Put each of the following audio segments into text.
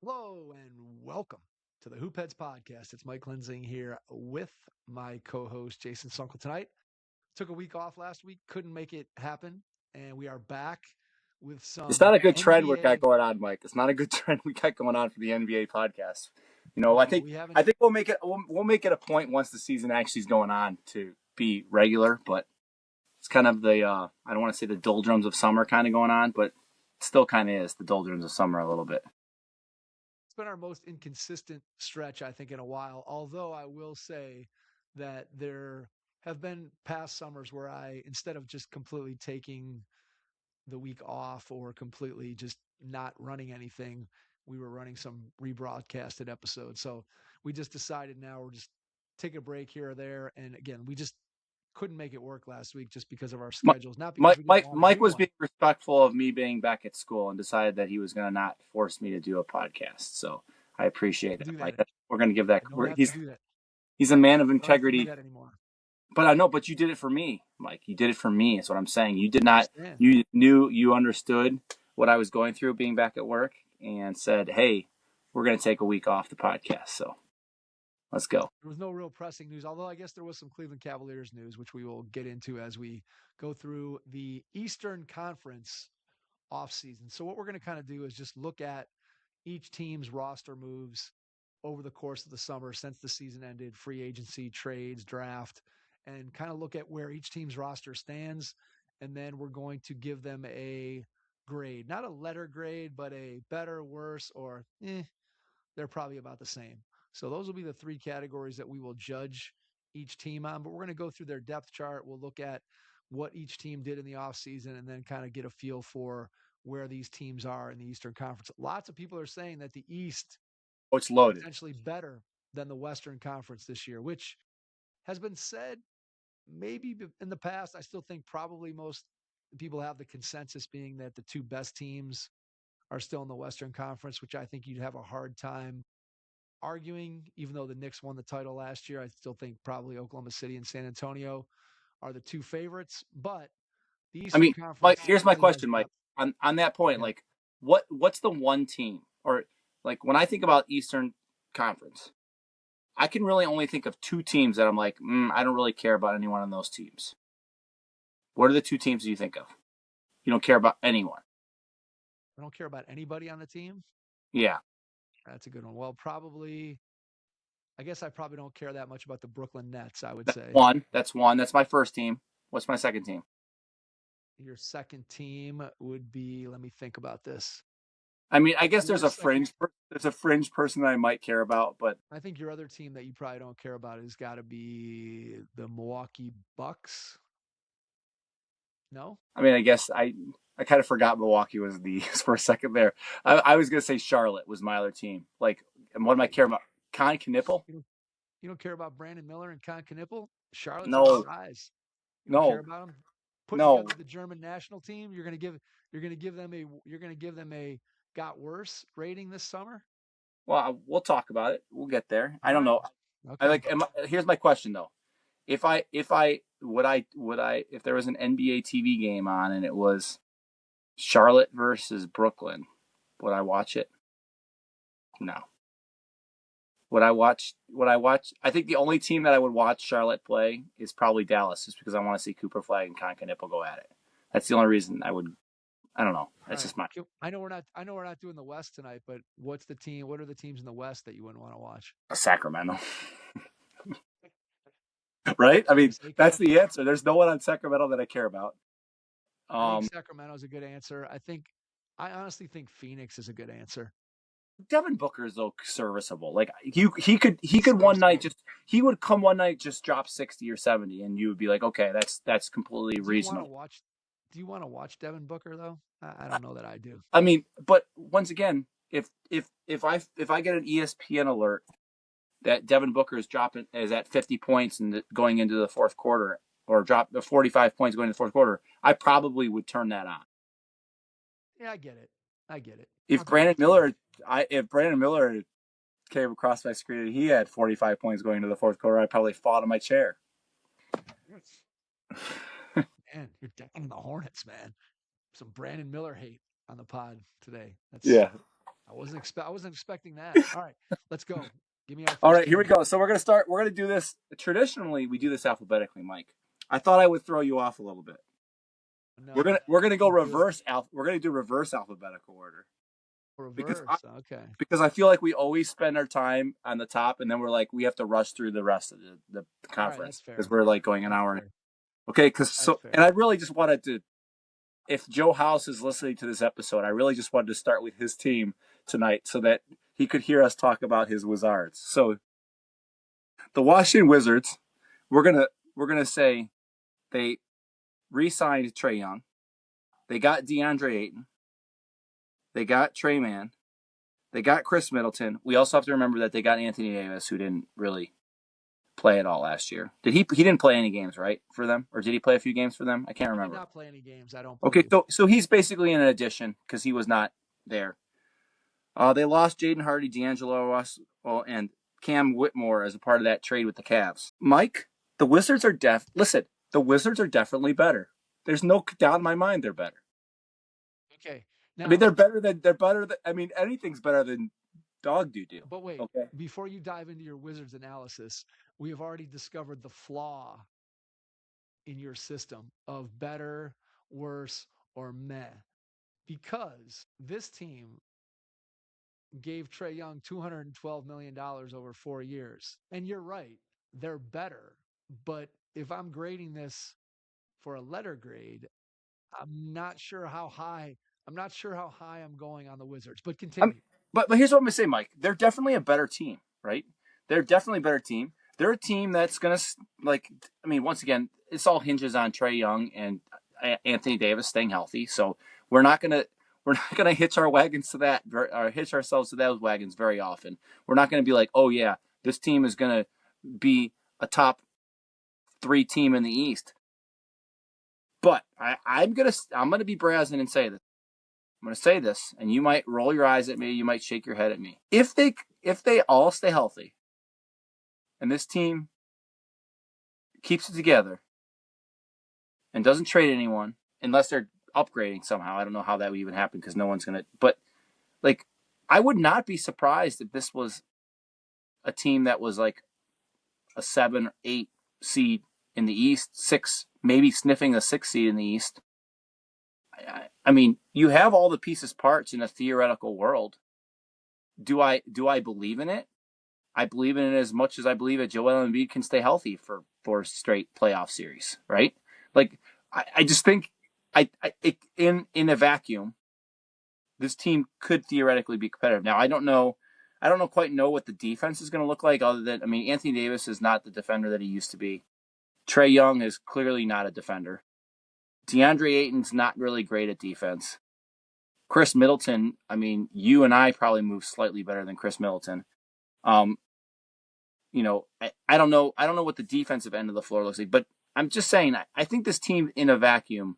Hello and welcome to the Hoopheads podcast. It's Mike Lensing here with my co-host Jason Sunkel tonight. Took a week off last week, couldn't make it happen, and we are back with It's some not a good trend we got NBA. going on, Mike. It's not a good trend we got going on for the NBA podcast. I No, think we haven't. I think we'll make it a point once the season actually is going on to be regular. But it's kind of the I don't want to say the doldrums of summer kind of going on, but it still kind of is the doldrums of summer a little bit. It's been our most inconsistent stretch, I think, in a while. Although I will say that there have been past summers where instead of just completely taking the week off or completely just not running anything, we were running some rebroadcasted episodes. So we just decided now we're just take a break here or there. And again, we just couldn't make it work last week just because of our schedules, not because we didn't want to Mike do was one. being respectful of me being back at school and decided that he was going to not force me to do a podcast. So I appreciate that, Do that. Mike. We're going to give that. You don't have to do that. He's a man of You don't have to do integrity. that anymore. But I know, but you did it for me, Mike. You did it for me. Is what I'm saying. You did I not. understand. You understood what I was going through being back at work, and said, "Hey, we're going to take a week off the podcast. So let's go." There was no real pressing news, although I guess there was some Cleveland Cavaliers news, which we will get into as we go through the Eastern Conference offseason. So what we're going to kind of do is just look at each team's roster moves over the course of the summer since the season ended, free agency, trades, draft, and kind of look at where each team's roster stands. And then we're going to give them a grade, not a letter grade, but a better, worse, or they're probably about the same. So those will be the three categories that we will judge each team on. But we're going to go through their depth chart. We'll look at what each team did in the offseason and then kind of get a feel for where these teams are in the Eastern Conference. Lots of people are saying that the East Oh, it's is loaded. potentially better than the Western Conference this year, which has been said maybe in the past. I still think probably most people have the consensus being that the two best teams are still in the Western Conference, which I think you'd have a hard time arguing, even though the Knicks won the title last year. I still think probably Oklahoma City and San Antonio are the two favorites, but the I Eastern mean, Mike. Conference Here's my really has question, Mike. depth. On that point, Yeah. like, what's the one team, or like when I think about Eastern Conference, I can really only think of two teams that I'm like, I don't really care about anyone on those teams. What are the two teams you think of? You don't care about anyone. I don't care about anybody on the team. Yeah. That's a good one. Well, probably, I guess I probably don't care that much about the Brooklyn Nets, I would That's say. one. That's one. That's my first team. What's my second team? Your second team would be, let me think about this. I mean, I guess Your second, there's a fringe person that I might care about, but I think your other team that you probably don't care about has got to be the Milwaukee Bucks. No? I mean, I kind of forgot Milwaukee was the for a second there. I was gonna say Charlotte was my other team. Like, and what am I Really? care about? Con Knipple? You don't care about Brandon Miller and Con Knippel? Charlotte's on the No, rise. You don't care no, about them? Putting no. together the German national team, you're gonna give them a got worse rating this summer? Well, we'll talk about it. We'll get there. I All don't right. know. I Okay. like. Here's my question though. If I would I if there was an NBA TV game on and it was Charlotte versus Brooklyn, would I watch it? No. Would I watch? I think the only team that I would watch Charlotte play is probably Dallas, just because I want to see Cooper Flag and Conca Nipple go at it. That's the only reason I would. I don't know. All That's right. just my I know we're not doing the West tonight, but what are the teams in the West that you wouldn't want to watch? Sacramento, right? I mean, Chris that's Acuff? the answer. There's no one on Sacramento that I care about. I think Um, Sacramento is a good answer. I honestly think Phoenix is a good answer. Devin Booker is though serviceable. Like he He's could one night serviceable. just he would come one night just drop 60 or 70, and you would be like, okay, that's completely Do you want to reasonable. watch do you want to watch Devin Booker though? I don't know that I do. I mean, but once again, if I get an ESPN alert that Devin Booker is at 50 points and going into the fourth quarter, or drop the 45 points going into the fourth quarter, I probably would turn that on. Yeah, I get it. I get it. If I'll give Brandon it to you. Miller, if Brandon Miller came across my screen and he had 45 points going into the fourth quarter, I'd probably fall out of my chair. Man, you're down in the Hornets, man. Some Brandon Miller hate on the pod today. Yeah, I wasn't expecting that. All right, let's go. Give me our All first right, here we team. go. So we're gonna start. We're gonna do this traditionally. We do this alphabetically, Mike. I thought I would throw you off a little bit. No, We're gonna go let's do it. reverse alpha. We're gonna do reverse alphabetical order because Reverse. Okay. because I feel like we always spend our time on the top, and then we're like we have to rush through the rest of the All right, that's conference because fair. we're like going an That's hour. fair. Okay, because That's so and fair. I really just wanted to. If Joe House is listening to this episode, I really just wanted to start with his team tonight so that he could hear us talk about his Wizards. So the Washington Wizards, we're gonna say they re-signed Trae Young, they got DeAndre Ayton, they got Trey Mann, they got Chris Middleton. We also have to remember that they got Anthony Davis, who didn't really play at all last year. Did he? He didn't play any games, right, for them, or did he play a few games for them? I can't He did remember. not play any games, I don't Okay, believe. so he's basically an addition because he was not there. They lost Jaden Hardy, D'Angelo Russell, and Cam Whitmore as a part of that trade with the Cavs. Mike, the Wizards are Listen, the Wizards are definitely better. There's no doubt in my mind they're better. Okay. I mean, Now, they're better than. I mean, anything's better than dog do. but wait, Okay. before you dive into your Wizards analysis, we have already discovered the flaw in your system of better, worse, or meh. Because this team gave Trae Young $212 million over 4 years. And you're right, they're better. But if I'm grading this for a letter grade, I'm not sure how high. I'm not sure how high I'm going on the Wizards. But I'm, continue. but here's what I'm gonna say, Mike. They're definitely a better team, right? They're definitely a better team. They're a team that's gonna like. I mean, once again, this all hinges on Trae Young and Anthony Davis staying healthy. So we're not gonna hitch our wagons to that or hitch ourselves to those wagons very often. We're not gonna be like, oh yeah, this team is gonna be a top three team in the East. But I'm gonna be brazen and say this. I'm going to say this, and you might roll your eyes at me. You might shake your head at me. If they all stay healthy, and this team keeps it together, and doesn't trade anyone unless they're upgrading somehow, I don't know how that would even happen because no one's going to. But like, I would not be surprised if this was a team that was like a 7, 8 seed in the East, six, maybe sniffing a 6 seed in the East. I mean, you have all the pieces, parts in a theoretical world. Do I believe in it? I believe in it as much as I believe that Joel Embiid can stay healthy for 4 straight playoff series, right? Like, I just think in a vacuum, this team could theoretically be competitive. Now, I don't quite know what the defense is going to look like. Other than, I mean, Anthony Davis is not the defender that he used to be. Trae Young is clearly not a defender. DeAndre Ayton's not really great at defense. Chris Middleton, I mean, you and I probably move slightly better than Chris Middleton. Um, I don't know. I don't know what the defensive end of the floor looks like, but I'm just saying. I think this team in a vacuum,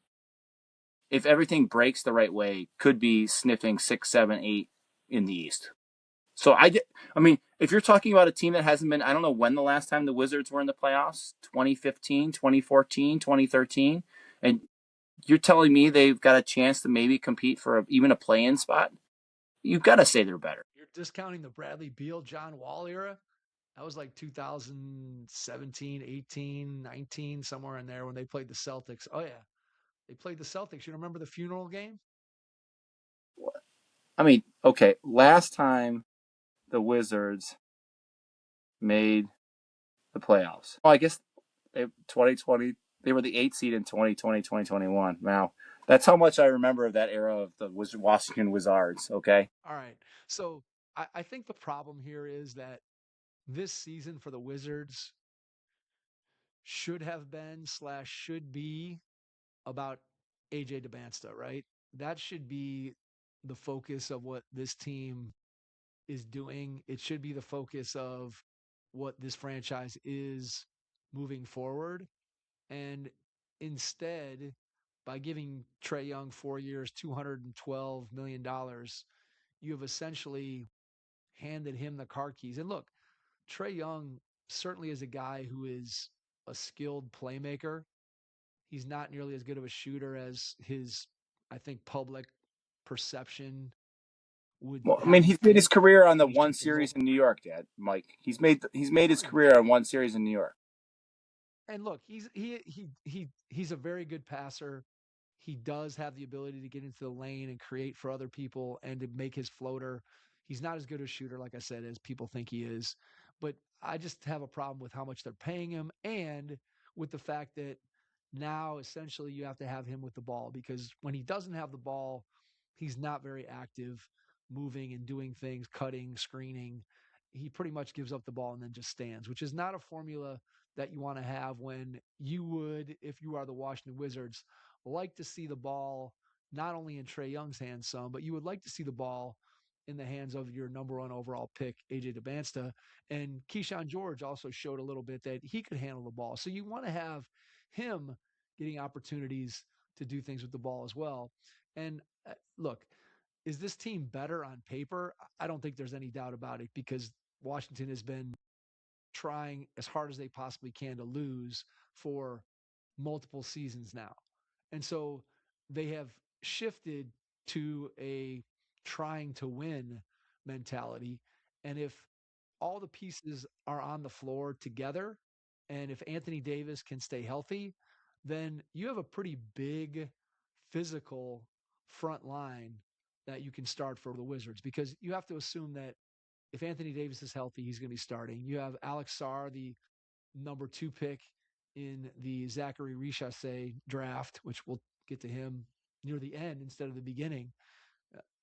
if everything breaks the right way, could be sniffing 6, 7, 8 in the East. So I mean, if you're talking about a team that hasn't been, I don't know when the last time the Wizards were in the playoffs, 2015, 2014, 2013, and you're telling me they've got a chance to maybe compete for even a play-in spot, you've got to say they're better. You're discounting the Bradley Beal, John Wall era. That was like 2017, 18, 19, somewhere in there when they played the Celtics. Oh, yeah. They played the Celtics. You remember the funeral game? I mean, okay, last time the Wizards made the playoffs. Well, I guess 2020, they were the 8 seed in 2020, 2021. Now, that's how much I remember of that era of the Washington Wizards, okay? All right. So I think the problem here is that this season for the Wizards should have been slash should be about AJ DeBansta, right? That should be the focus of what this team is doing. It should be the focus of what this franchise is moving forward. And instead, by giving Trae Young 4 years, $212 million, you have essentially handed him the car keys. And look, Trae Young certainly is a guy who is a skilled playmaker. He's not nearly as good of a shooter as his, I think, public perception would Well, I have mean, you he's made his think career on the he one should series blow. in New York, Dad. Mike, he's made his Fine. career on one series in New York. And look, he's a very good passer. He does have the ability to get into the lane and create for other people and to make his floater. He's not as good a shooter, like I said, as people think he is. But I just have a problem with how much they're paying him and with the fact that now essentially you have to have him with the ball because when he doesn't have the ball, he's not very active, moving and doing things, cutting, screening. He pretty much gives up the ball and then just stands, which is not a formula that you want to have when you would, if you are the Washington Wizards, like to see the ball not only in Trae Young's hands some, but you would like to see the ball in the hands of your number one overall pick, AJ DeBansta. And Keyshawn George also showed a little bit that he could handle the ball. So you want to have him getting opportunities to do things with the ball as well. And look, is this team better on paper? I don't think there's any doubt about it because Washington has been trying as hard as they possibly can to lose for multiple seasons now. And so they have shifted to a trying to win mentality. And if all the pieces are on the floor together, and if Anthony Davis can stay healthy, then you have a pretty big physical front line that you can start for the Wizards because you have to assume that if Anthony Davis is healthy, he's going to be starting. You have Alex Sarr, the number 2 pick in the Zachary Richase draft, which we'll get to him near the end instead of the beginning.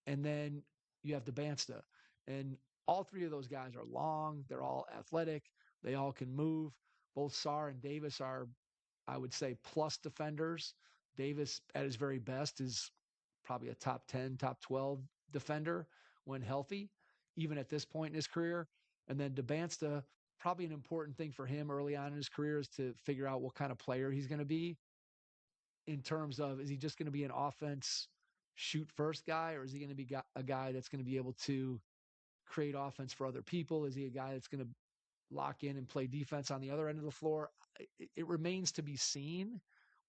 And then you have DeBansta. And all three of those guys are long. They're all athletic. They all can move. Both Sarr and Davis are, I would say, plus defenders. Davis, at his very best, is probably a top 10, top 12 defender when healthy, even at this point in his career. And then DeBansta, probably an important thing for him early on in his career is to figure out what kind of player he's going to be in terms of, is he just going to be an offense shoot first guy, or is he going to be a guy that's going to be able to create offense for other people? Is he a guy that's going to lock in and play defense on the other end of the floor? It remains to be seen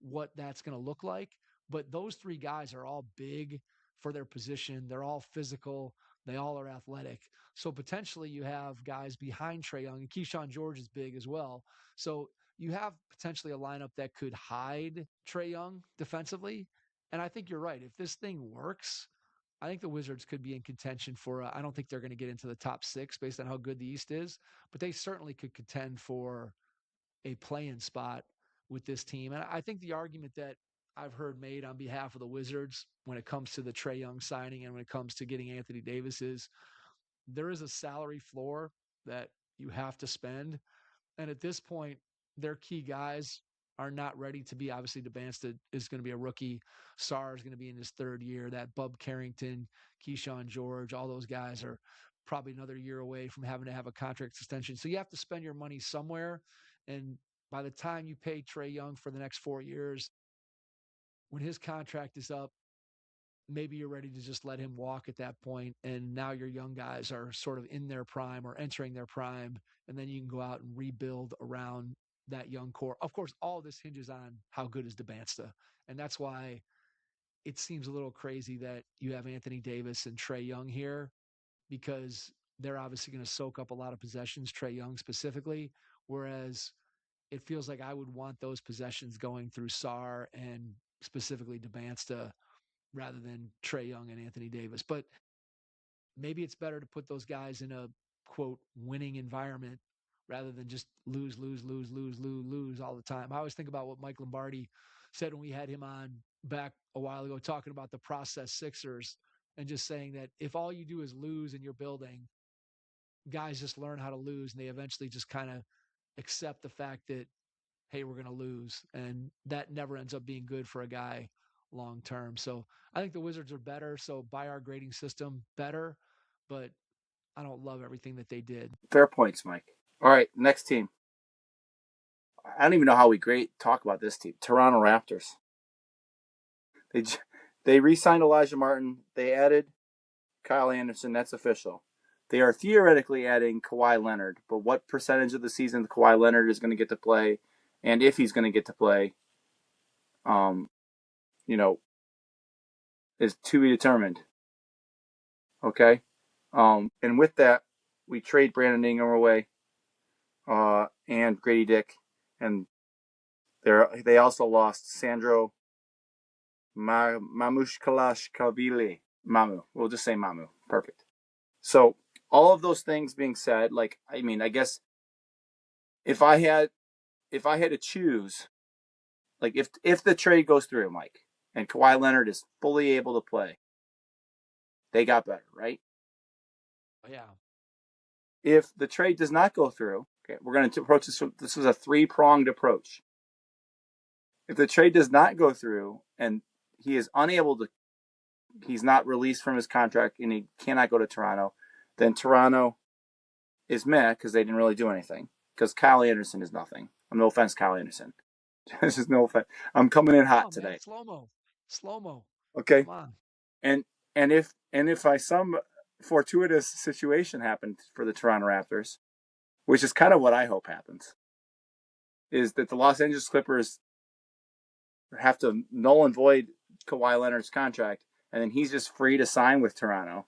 what that's going to look like. But those three guys are all big for their position. They're all physical. They all are athletic. So potentially you have guys behind Trae Young, and Keyshawn George is big as well. So you have potentially a lineup that could hide Trae Young defensively. And I think you're right. If this thing works, I think the Wizards could be in contention for. I don't think they're going to get into the top 6 based on how good the East is, but they certainly could contend for a play-in spot with this team. And I think the argument that I've heard made on behalf of the Wizards when it comes to the Trae Young signing and when it comes to getting Anthony Davis is there is a salary floor that you have to spend. And at this point, their key guys are not ready to be. Obviously, DeBansta is going to be a rookie. Sarr is going to be in his 3rd year. That Bub Carrington, Keyshawn George, all those guys are probably another year away from having to have a contract extension. So you have to spend your money somewhere. And by the time you pay Trae Young for the next 4 years, when his contract is up, maybe you're ready to just let him walk at that point. And now your young guys are sort of in their prime or entering their prime. And then you can go out and rebuild around that young core. Of course, all this hinges on how good is DeBansta. And that's why it seems a little crazy that you have Anthony Davis and Trae Young here because they're obviously going to soak up a lot of possessions, Trae Young specifically. Whereas it feels like I would want those possessions going through Sarr and specifically DeBansta rather than Trae Young and Anthony Davis. But maybe it's better to put those guys in a quote winning environment rather than just lose, lose, lose, lose, lose, lose all the time. I always think about what Mike Lombardi said when we had him on back a while ago, talking about the process Sixers and just saying that if all you do is lose in your building, guys just learn how to lose and they eventually just kind of accept the fact that, hey, we're going to lose. And that never ends up being good for a guy long term. So I think the Wizards are better. So by our grading system, better. But I don't love everything that they did. Fair points, Mike. All right, next team. I don't even know how we talk about this team. Toronto Raptors. They they re-signed Elijah Martin. They added Kyle Anderson. That's official. They are theoretically adding Kawhi Leonard, but what percentage of the season Kawhi Leonard is going to get to play, and if he's going to get to play, um, you know, is to be determined. Okay. And with that, we trade Brandon Ingram away, and Grady Dick, and they also lost Sandro Mamushkalashvili. Mamu. We'll just say Mamu. Perfect. So all of those things being said, like I mean, I guess if I had to choose, like if the trade goes through, Mike, and Kawhi Leonard is fully able to play, they got better, right? Yeah. If the trade does not go through, okay, we're going to approach this. This is a three-pronged approach. If the trade does not go through and he is unable to, he's not released from his contract and he cannot go to Toronto, then Toronto is meh because they didn't really do anything. Because Kyle Anderson is nothing. No offense, Kyle Anderson. This is no offense. I'm coming in Come hot on, man. today. Slow mo. Okay, Come on. and if I some fortuitous situation happened for the Toronto Raptors, which is kind of what I hope happens, is that the Los Angeles Clippers have to null and void Kawhi Leonard's contract, and then he's just free to sign with Toronto,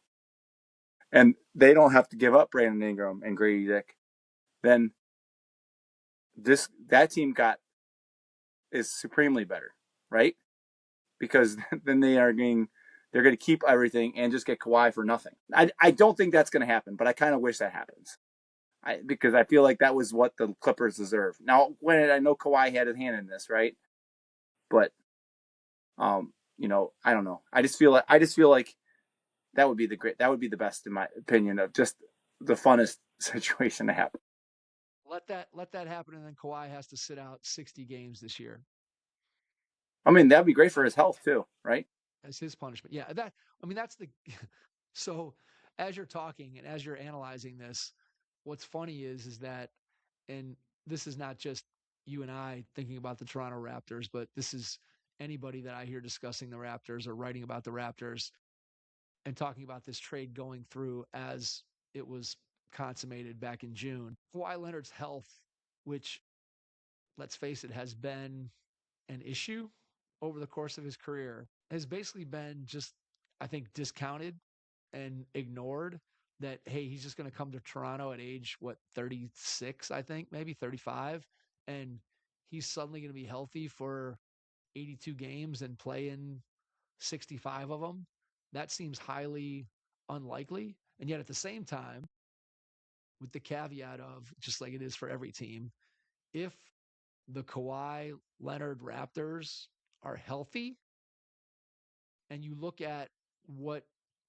and they don't have to give up Brandon Ingram and Grady Dick. Then that team is supremely better, right? Because then they're going to keep everything and just get Kawhi for nothing. I don't think that's going to happen, but I kind of wish that happens. Because I feel like that was what the Clippers deserve. Now, I know Kawhi had a hand in this, right? But I don't know. I just feel like that would be the best in my opinion of just the funnest situation to happen. Let that happen, and then Kawhi has to sit out 60 games this year I mean, that'd be great for his health too, right? as his punishment. Yeah, that's the so as you're talking and as you're analyzing this, what's funny is that, and this is not just you and I thinking about the Toronto Raptors, but this is anybody that I hear discussing the Raptors or writing about the Raptors and talking about this trade going through as it was consummated back in June. Kawhi Leonard's health, which, let's face it, has been an issue over the course of his career, has basically been just, I think, discounted and ignored. That, hey, he's just going to come to Toronto at age, what, 36, I think, maybe 35, and he's suddenly going to be healthy for 82 games and play in 65 of them. That seems highly unlikely. And yet at the same time, with the caveat of, just like it is for every team, if the Kawhi Leonard Raptors are healthy and you look at what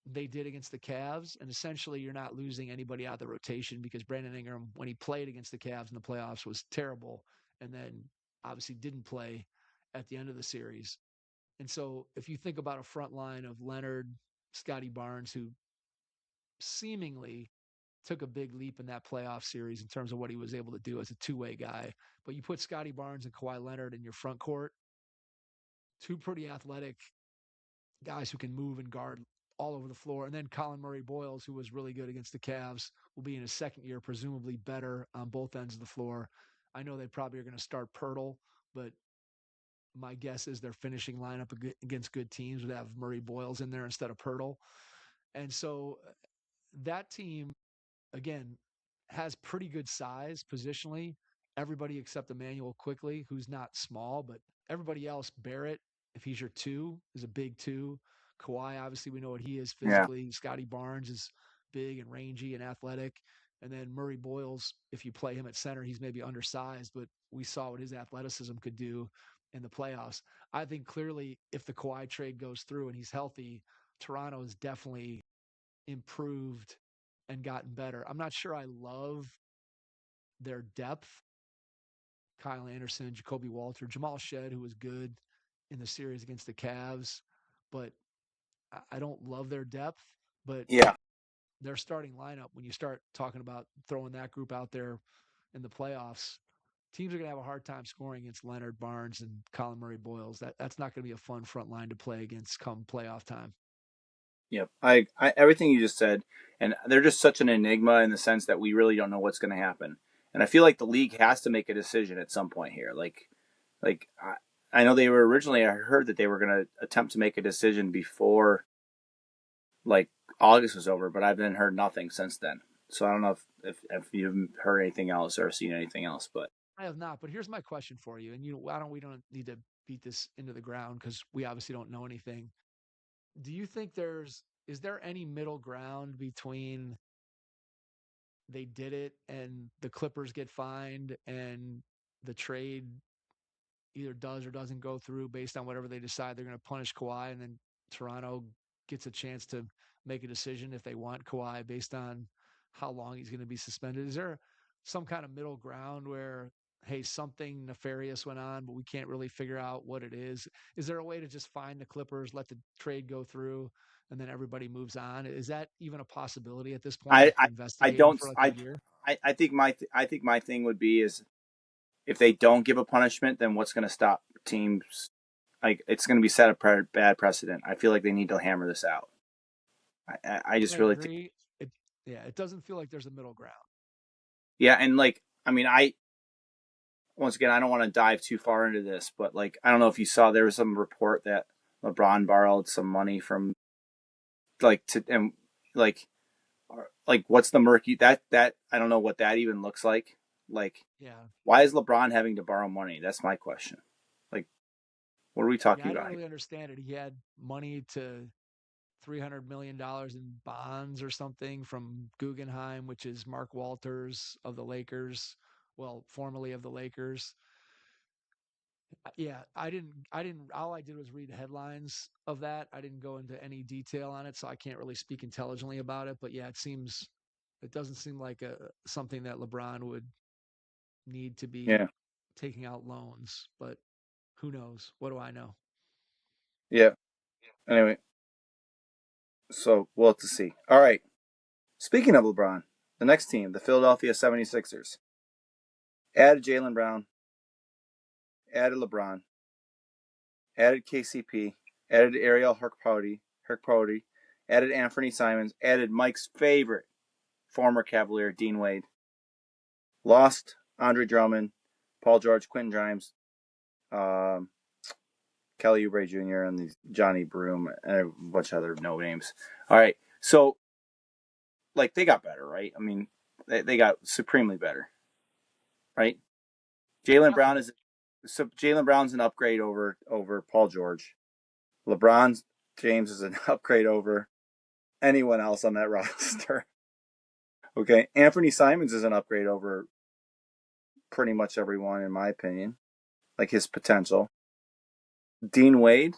they did against the Cavs, and essentially you're not losing anybody out of the rotation because Brandon Ingram, when he played against the Cavs in the playoffs, was terrible, and then obviously didn't play at the end of the series. And so if you think about a front line of Leonard, Scotty Barnes, who seemingly took a big leap in that playoff series in terms of what he was able to do as a two-way guy, but you put Scotty Barnes and Kawhi Leonard in your front court, two pretty athletic guys who can move and guard all over the floor. And then Colin Murray Boyles, who was really good against the Cavs, will be in his second year, presumably better on both ends of the floor. I know they probably are going to start Pirtle, but my guess is their finishing lineup against good teams would have Murray Boyles in there instead of Pirtle. And so that team, again, has pretty good size positionally. Everybody except Emmanuel Quickly, who's not small, but everybody else, Barrett, if he's your two, is a big two. Kawhi, obviously, we know what he is Yeah. physically. Scotty Barnes is big and rangy and athletic. And then Murray Boyles, if you play him at center, he's maybe undersized, but we saw what his athleticism could do in the playoffs. I think clearly if the Kawhi trade goes through and he's healthy, Toronto is definitely improved and gotten better. I'm not sure I love their depth. Kyle Anderson, Jacoby Walter, Jamal Shed, who was good in the series against the Cavs, but I don't love their depth. But Yeah. their starting lineup, when you start talking about throwing that group out there in the playoffs, teams are going to have a hard time scoring against Leonard Barnes and Colin Murray Boyles. That's not going to be a fun front line to play against come playoff time. Yep. I everything you just said, and they're just such an enigma in the sense that we really don't know what's going to happen. And I feel like the league has to make a decision at some point here. Like I know they were originally. I heard that they were going to attempt to make a decision before, like August was over, but I've been heard nothing since then. So I don't know if you've heard anything else or seen anything else, but I have not. But here's my question for you. And we don't need to beat this into the ground because we obviously don't know anything. Do you think is there any middle ground between they did it and the Clippers get fined and the trade either does or doesn't go through based on whatever they decide they're going to punish Kawhi, and then Toronto gets a chance to make a decision if they want Kawhi based on how long he's going to be suspended? Is there some kind of middle ground where, hey, something nefarious went on, but we can't really figure out what it is? Is there a way to just find the Clippers, let the trade go through, and then everybody moves on? Is that even a possibility at this point I after I investigating don't for like a I year? I think my thing would be is if they don't give a punishment, then what's going to stop teams? Like it's going to be set a bad precedent. I feel like they need to hammer this out. I I just really think, agree. It Yeah, it doesn't feel like there's a middle ground. yeah, and like I mean, I once again I don't want to dive too far into this, but like I don't know if you saw there was some report that LeBron borrowed some money from like to and like what's the murky that I don't know what that even looks like. Like Yeah. why is LeBron having to borrow money? That's my question. Like what are we Yeah, talking I didn't about here? really understand it. He had money to $300 million in bonds or something from Guggenheim, which is Mark Walters of the Lakers, well, formerly of the Lakers. Yeah, all I did was read headlines of that. I didn't go into any detail on it, so I can't really speak intelligently about it. But yeah, it doesn't seem like something that LeBron would need to be Yeah, taking out loans, but who knows? What do I know? yeah. Anyway, so we'll have to see. All right. Speaking of LeBron, the next team, the Philadelphia 76ers, added Jaylen Brown, added LeBron, added KCP, added Ariel Herkpody, added Anthony Simons, added Mike's favorite former Cavalier, Dean Wade, lost Andre Drummond, Paul George, Quentin Grimes, um, Kelly Oubre Jr., and Johnny Broom, and a bunch of other no names. All right. So, like, they got better, right? I mean, they got supremely better, right? Jaylen Brown Definitely. is so Jaylen Brown's an upgrade over Paul George. LeBron James is an upgrade over anyone else on that roster. Okay, Anthony Simons is an upgrade over pretty much everyone, in my opinion. Like his potential. Dean Wade,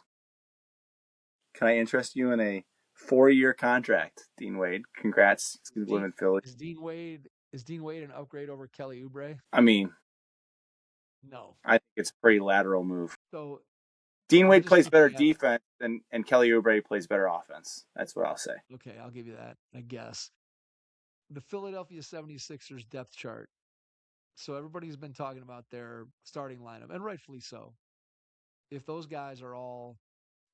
can I interest you in a 4-year contract? Dean Wade, congrats. Is He's Dean living in Philly. is Dean Wade an upgrade over Kelly Oubre? I mean, No. I think it's a pretty lateral move. So Dean I'm Wade just plays better looking at defense and Kelly Oubre plays better offense. That's what I'll say. okay, I'll give you that, I guess. The Philadelphia 76ers depth chart. So everybody's been talking about their starting lineup, and rightfully so. If those guys are all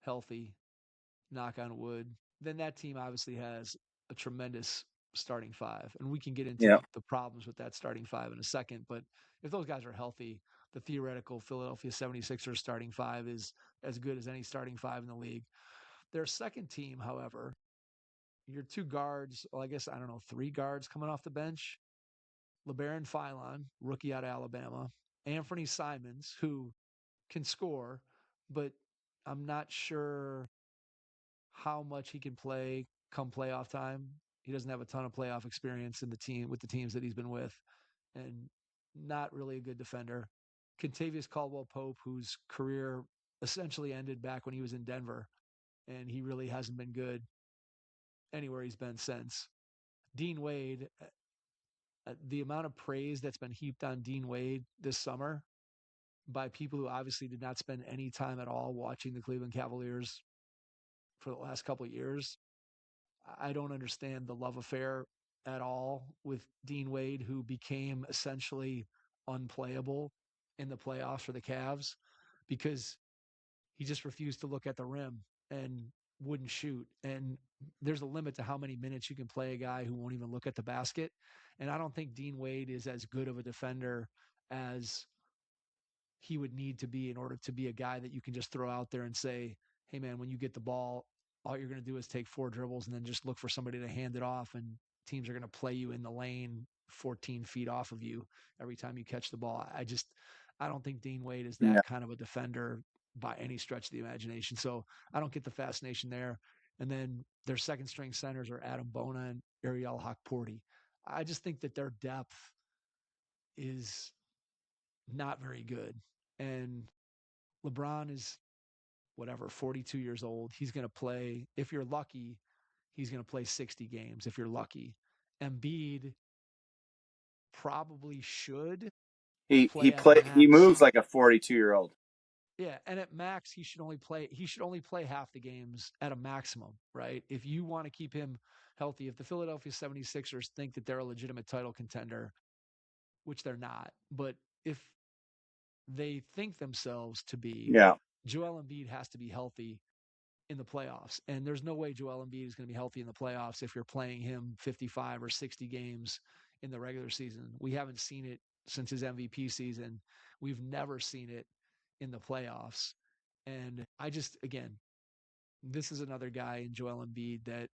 healthy, knock on wood, then that team obviously has a tremendous starting five. And we can get into Yeah. the problems with that starting five in a second. But if those guys are healthy, the theoretical Philadelphia 76ers starting five is as good as any starting five in the league. Their second team, however, your two guards, well, I guess, I don't know, three guards coming off the bench. LeBaron Philon, rookie out of Alabama. Anthony Simons, who can score, but I'm not sure how much he can play come playoff time. He doesn't have a ton of playoff experience in the team with the teams that he's been with, and not really a good defender. Contavious Caldwell Pope, whose career essentially ended back when he was in Denver, and he really hasn't been good anywhere he's been since. Dean Wade, the amount of praise that's been heaped on Dean Wade this summer by people who obviously did not spend any time at all watching the Cleveland Cavaliers for the last couple of years. I don't understand the love affair at all with Dean Wade, who became essentially unplayable in the playoffs for the Cavs because he just refused to look at the rim and wouldn't shoot. And there's a limit to how many minutes you can play a guy who won't even look at the basket. And I don't think Dean Wade is as good of a defender as he would need to be in order to be a guy that you can just throw out there and say, hey, man, when you get the ball, all you're going to do is take 4 dribbles and then just look for somebody to hand it off, and teams are going to play you in the lane 14 feet off of you every time you catch the ball. I don't think Dean Wade is Yeah. that kind of a defender by any stretch of the imagination. So I don't get the fascination there. And then their second string centers are Adam Bona and Ariel Hakporti. I just think that their depth is not very good. And LeBron is whatever, 42 years old. He's going to play, if you're lucky, he's going to play 60 games if you're lucky. Embiid probably should play at He max. moves like a 42-year-old. Yeah, and at max he should only play half the games at a maximum, right? If you want to keep him healthy, if the Philadelphia 76ers think that they're a legitimate title contender, which they're not, but if they think themselves to be, Yeah. Joel Embiid has to be healthy in the playoffs. And there's no way Joel Embiid is going to be healthy in the playoffs if you're playing him 55 or 60 games in the regular season. We haven't seen it since his MVP season. We've never seen it in the playoffs. And again, this is another guy in Joel Embiid that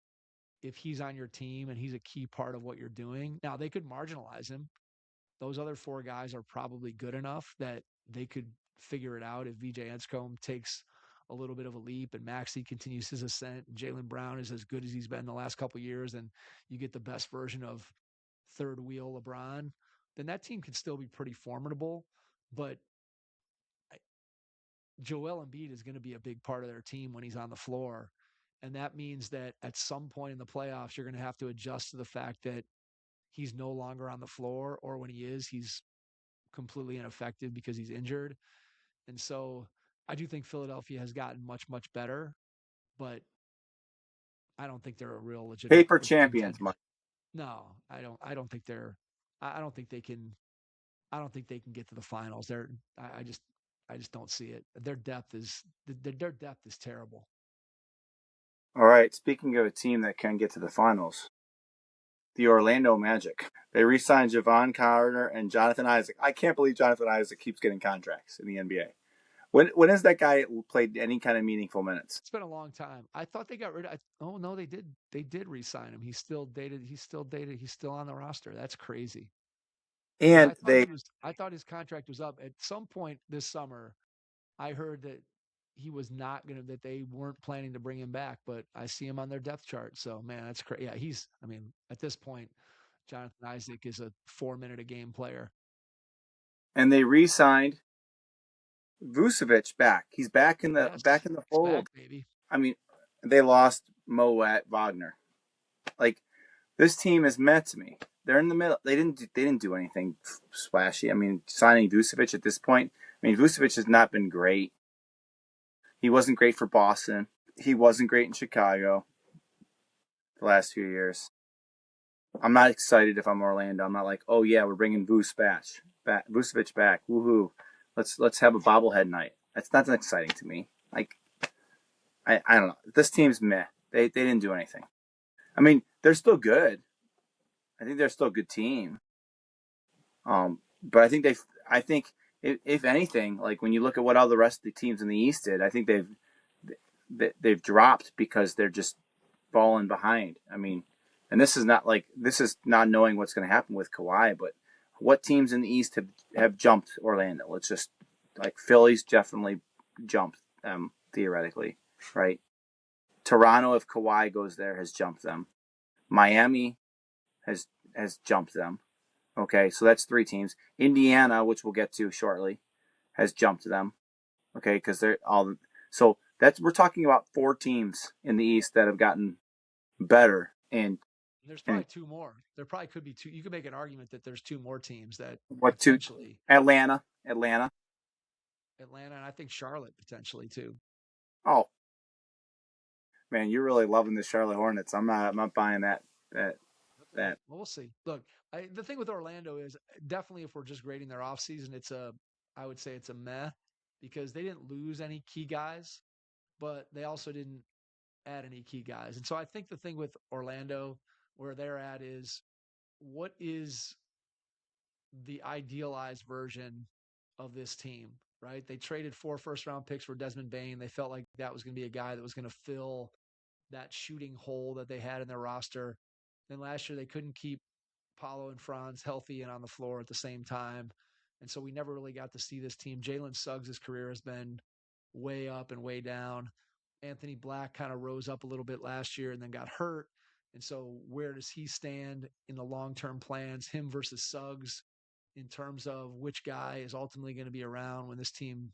if he's on your team and he's a key part of what you're doing, now they could marginalize him. Those other 4 guys are probably good enough that they could figure it out if VJ Edgecombe takes a little bit of a leap and Maxey continues his ascent. Jaylen Brown is as good as he's been the last couple of years, and you get the best version of third wheel LeBron, then that team can still be pretty formidable. But Joel Embiid is going to be a big part of their team when he's on the floor. And that means that at some point in the playoffs, you're going to have to adjust to the fact that he's no longer on the floor, or when he is, he's completely ineffective because he's injured. And so I do think Philadelphia has gotten much, much better, but I don't think they're a real legitimate Paper champions, contender. Mike. No, I don't think they're, I don't think they can, I don't think they can get to the finals. I just don't see it. Their depth is terrible. All right. Speaking of a team that can get to the finals, the Orlando Magic. They re-signed Javon Carter and Jonathan Isaac. I can't believe Jonathan Isaac keeps getting contracts in the NBA. When has that guy played any kind of meaningful minutes? It's been a long time. I thought they got rid of. Oh no, they did. They did re-sign him. He's still dated. He's still dated. He's still on the roster. That's crazy. Because And they I thought his contract was up at some point this summer. I heard that he was not gonna. That they weren't planning to bring him back. But I see him on their depth chart. So man, that's crazy. Yeah, he's. I mean, at this point, Jonathan Isaac is a 4-minute a game player. they re-signed Vucevic back. He's back in Yes, the he's back, fold. baby. I mean, they lost Moet Wagner. Like, this team is met to me. They're in the middle. They didn't do anything splashy. I mean, signing Vucevic at this point. I mean, Vucevic has not been great. He wasn't great for Boston. He wasn't great in Chicago the last few years. I'm not excited if I'm Orlando. I'm not like, oh yeah, we're bringing Vucevic back. Woohoo! Let's have a bobblehead night. That's not that exciting to me. Like, I don't know. This team's meh. They didn't do anything. I mean, they're still good. I think they're still a good team. But I think if anything, like when you look at what all the rest of the teams in the East did, I think they've dropped because they're just falling behind. I mean, and this is not knowing what's going to happen with Kawhi, but what teams in the East have jumped Orlando? Let's just like Philly's definitely jumped them theoretically, right? Toronto, if Kawhi goes there, has jumped them. Miami has jumped them. Okay, so that's 3 teams. Indiana, which we'll get to shortly, has jumped them. Okay, because they're all so that's we're talking about 4 teams in the East that have gotten better. And There's probably 2 more. There probably could be 2. You could make an argument that there's 2 more teams that what 2? potentially Atlanta. Atlanta, and I think Charlotte potentially too. Oh man, you're really loving the Charlotte Hornets. I'm not buying that. Well, we'll see. Look, the thing with Orlando is definitely if we're just grading their offseason, I would say it's a meh because they didn't lose any key guys, but they also didn't add any key guys. And so I think the thing with Orlando, where they're at, is what is the idealized version of this team, right? They traded 4 first round picks for Desmond Bane. They felt like that was going to be a guy that was going to fill that shooting hole that they had in their roster. Then last year they couldn't keep Paolo and Franz healthy and on the floor at the same time. And so we never really got to see this team. Jalen Suggs' career has been way up and way down. Anthony Black kind of rose up a little bit last year and then got hurt. And so where does he stand in the long-term plans, him versus Suggs, in terms of which guy is ultimately going to be around when this team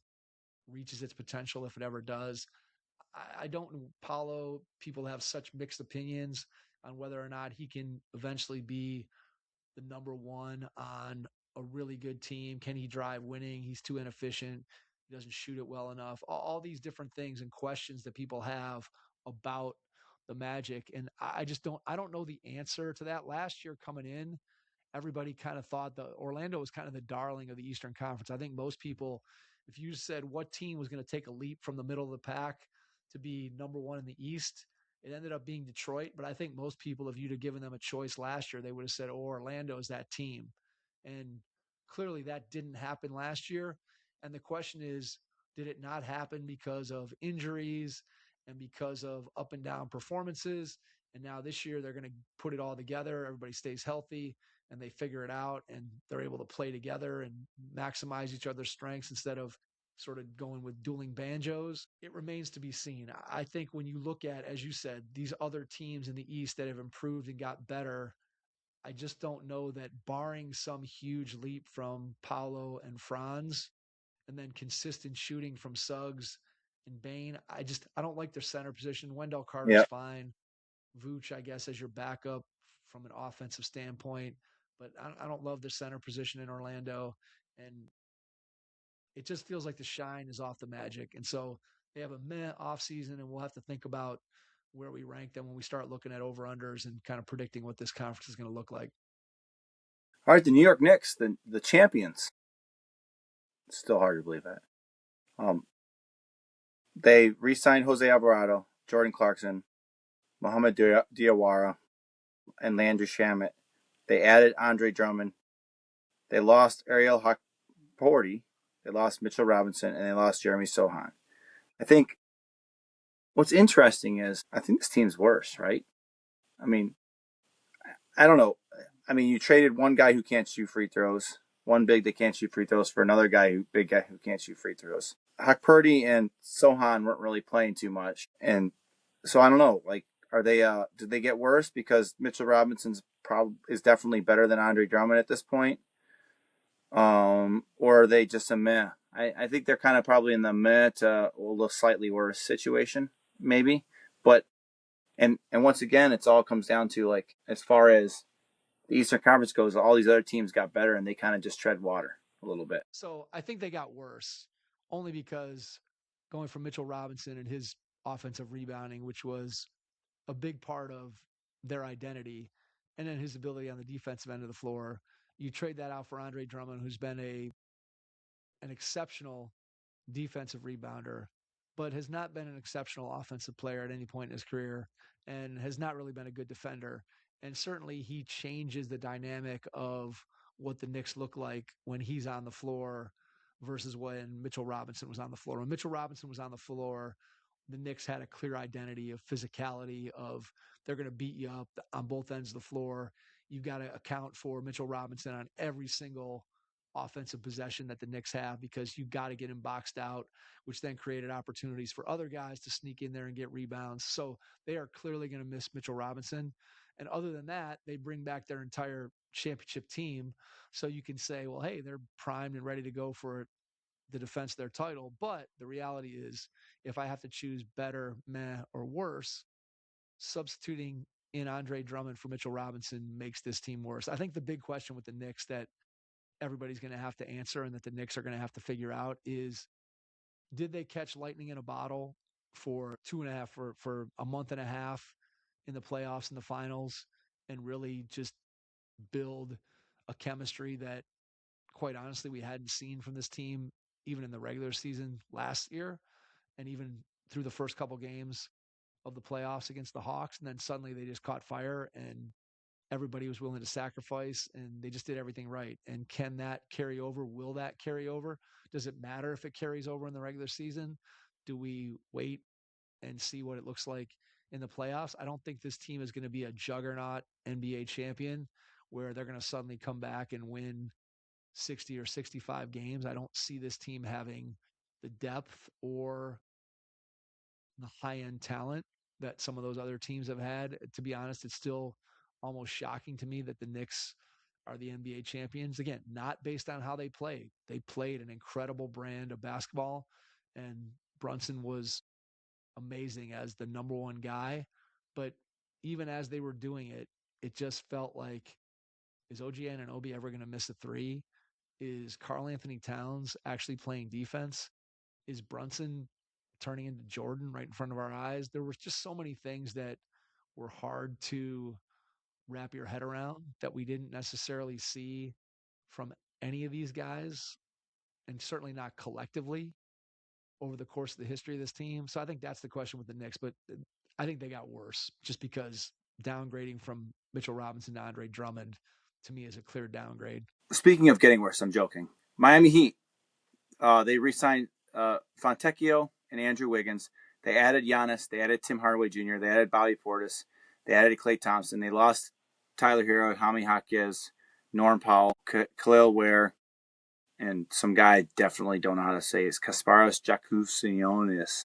reaches its potential, if it ever does? I don't, Paulo, people have such mixed opinions on whether or not he can eventually be the number one on a really good team. Can he drive winning? He's too inefficient. He doesn't shoot it well enough. All these different things and questions that people have about the Magic. And I don't know the answer to that. Last year coming in, everybody kind of thought the Orlando was kind of the darling of the Eastern Conference. I think most people, if you said what team was going to take a leap from the middle of the pack to be number one in the East, it ended up being Detroit. But I think most people, if you'd have given them a choice last year, they would have said, oh, Orlando is that team. And clearly that didn't happen last year. And the question is, did it not happen because of injuries and because of up and down performances? And now this year they're going to put it all together. Everybody stays healthy and they figure it out and they're able to play together and maximize each other's strengths instead of sort of going with dueling banjos. It remains to be seen. I think when you look at, as you said, these other teams in the East that have improved and got better, I just don't know that, barring some huge leap from Paolo and Franz and then consistent shooting from Suggs and Bane, I don't like their center position. Wendell Carter's Yeah. fine. Vooch, I guess, as your backup from an offensive standpoint. But I don't love the center position in Orlando. And it just feels like the shine is off the Magic. And so they have a meh offseason, and we'll have to think about where we rank them when we start looking at over-unders and kind of predicting what this conference is going to look like. All right, the New York Knicks, the champions. It's still hard to believe that. They re-signed Jose Alvarado, Jordan Clarkson, Mohamed Diawara, and Landry Shamet. They added Andre Drummond. They lost Ariel Hukporti. They lost Mitchell Robinson, and they lost Jeremy Sohan. I think what's interesting is I think this team's worse, right? I mean, I don't know. I mean, you traded one guy who can't shoot free throws, one big that can't shoot free throws for another big guy who can't shoot free throws. Hukporti and Sohan weren't really playing too much, and so I don't know. Like, are they? Did they get worse because Mitchell Robinson's is definitely better than Andre Drummond at this point? Or are they just a meh? I think they're kind of probably in the meh to a little slightly worse situation, maybe. But and once again, it's all comes down to, like, as far as the Eastern Conference goes, all these other teams got better and they kind of just tread water a little bit. So I think they got worse only because going from Mitchell Robinson and his offensive rebounding, which was a big part of their identity, and then his ability on the defensive end of the floor, you trade that out for Andre Drummond, who's been an exceptional defensive rebounder, but has not been an exceptional offensive player at any point in his career and has not really been a good defender. And certainly he changes the dynamic of what the Knicks look like when he's on the floor versus when Mitchell Robinson was on the floor. When Mitchell Robinson was on the floor, the Knicks had a clear identity of physicality, of they're going to beat you up on both ends of the floor. You've got to account for Mitchell Robinson on every single offensive possession that the Knicks have because you've got to get him boxed out, which then created opportunities for other guys to sneak in there and get rebounds. So they are clearly going to miss Mitchell Robinson. And other than that, they bring back their entire championship team. So you can say, well, hey, they're primed and ready to go for the defense of their title. But the reality is, if I have to choose better, meh, or worse, substituting in Andre Drummond for Mitchell Robinson makes this team worse. I think the big question with the Knicks that everybody's going to have to answer and that the Knicks are going to have to figure out is, did they catch lightning in a bottle for for a month and a half in the playoffs and the finals and really just build a chemistry that, quite honestly, we hadn't seen from this team even in the regular season last year and even through the first couple games of the playoffs against the Hawks. And then suddenly they just caught fire and everybody was willing to sacrifice and they just did everything right. And can that carry over? Will that carry over? Does it matter if it carries over in the regular season? Do we wait and see what it looks like in the playoffs. I don't think this team is going to be a juggernaut NBA champion where they're going to suddenly come back and win 60 or 65 games. I don't see this team having the depth or the high end talent that some of those other teams have had. To be honest, it's still almost shocking to me that the Knicks are the NBA champions. Again, not based on how they played. They played an incredible brand of basketball, and Brunson was amazing as the number one guy. But even as they were doing it, it just felt like, is OG Anunoby ever going to miss a three? Is Karl Anthony Towns actually playing defense? Is Brunson turning into Jordan right in front of our eyes? There was just so many things that were hard to wrap your head around that we didn't necessarily see from any of these guys, and certainly not collectively over the course of the history of this team. So I think that's the question with the Knicks, but I think they got worse just because downgrading from Mitchell Robinson to Andre Drummond to me is a clear downgrade. Speaking of getting worse, I'm joking. Miami Heat, they re-signed Fontecchio and Andrew Wiggins. They added Giannis. They added Tim Hardaway Jr. They added Bobby Portis. They added Klay Thompson. They lost Tyler Hero, Jaime Jaquez, Norm Powell, Khalil Ware, and some guy I definitely don't know how to say is Kasparos Jakusionis.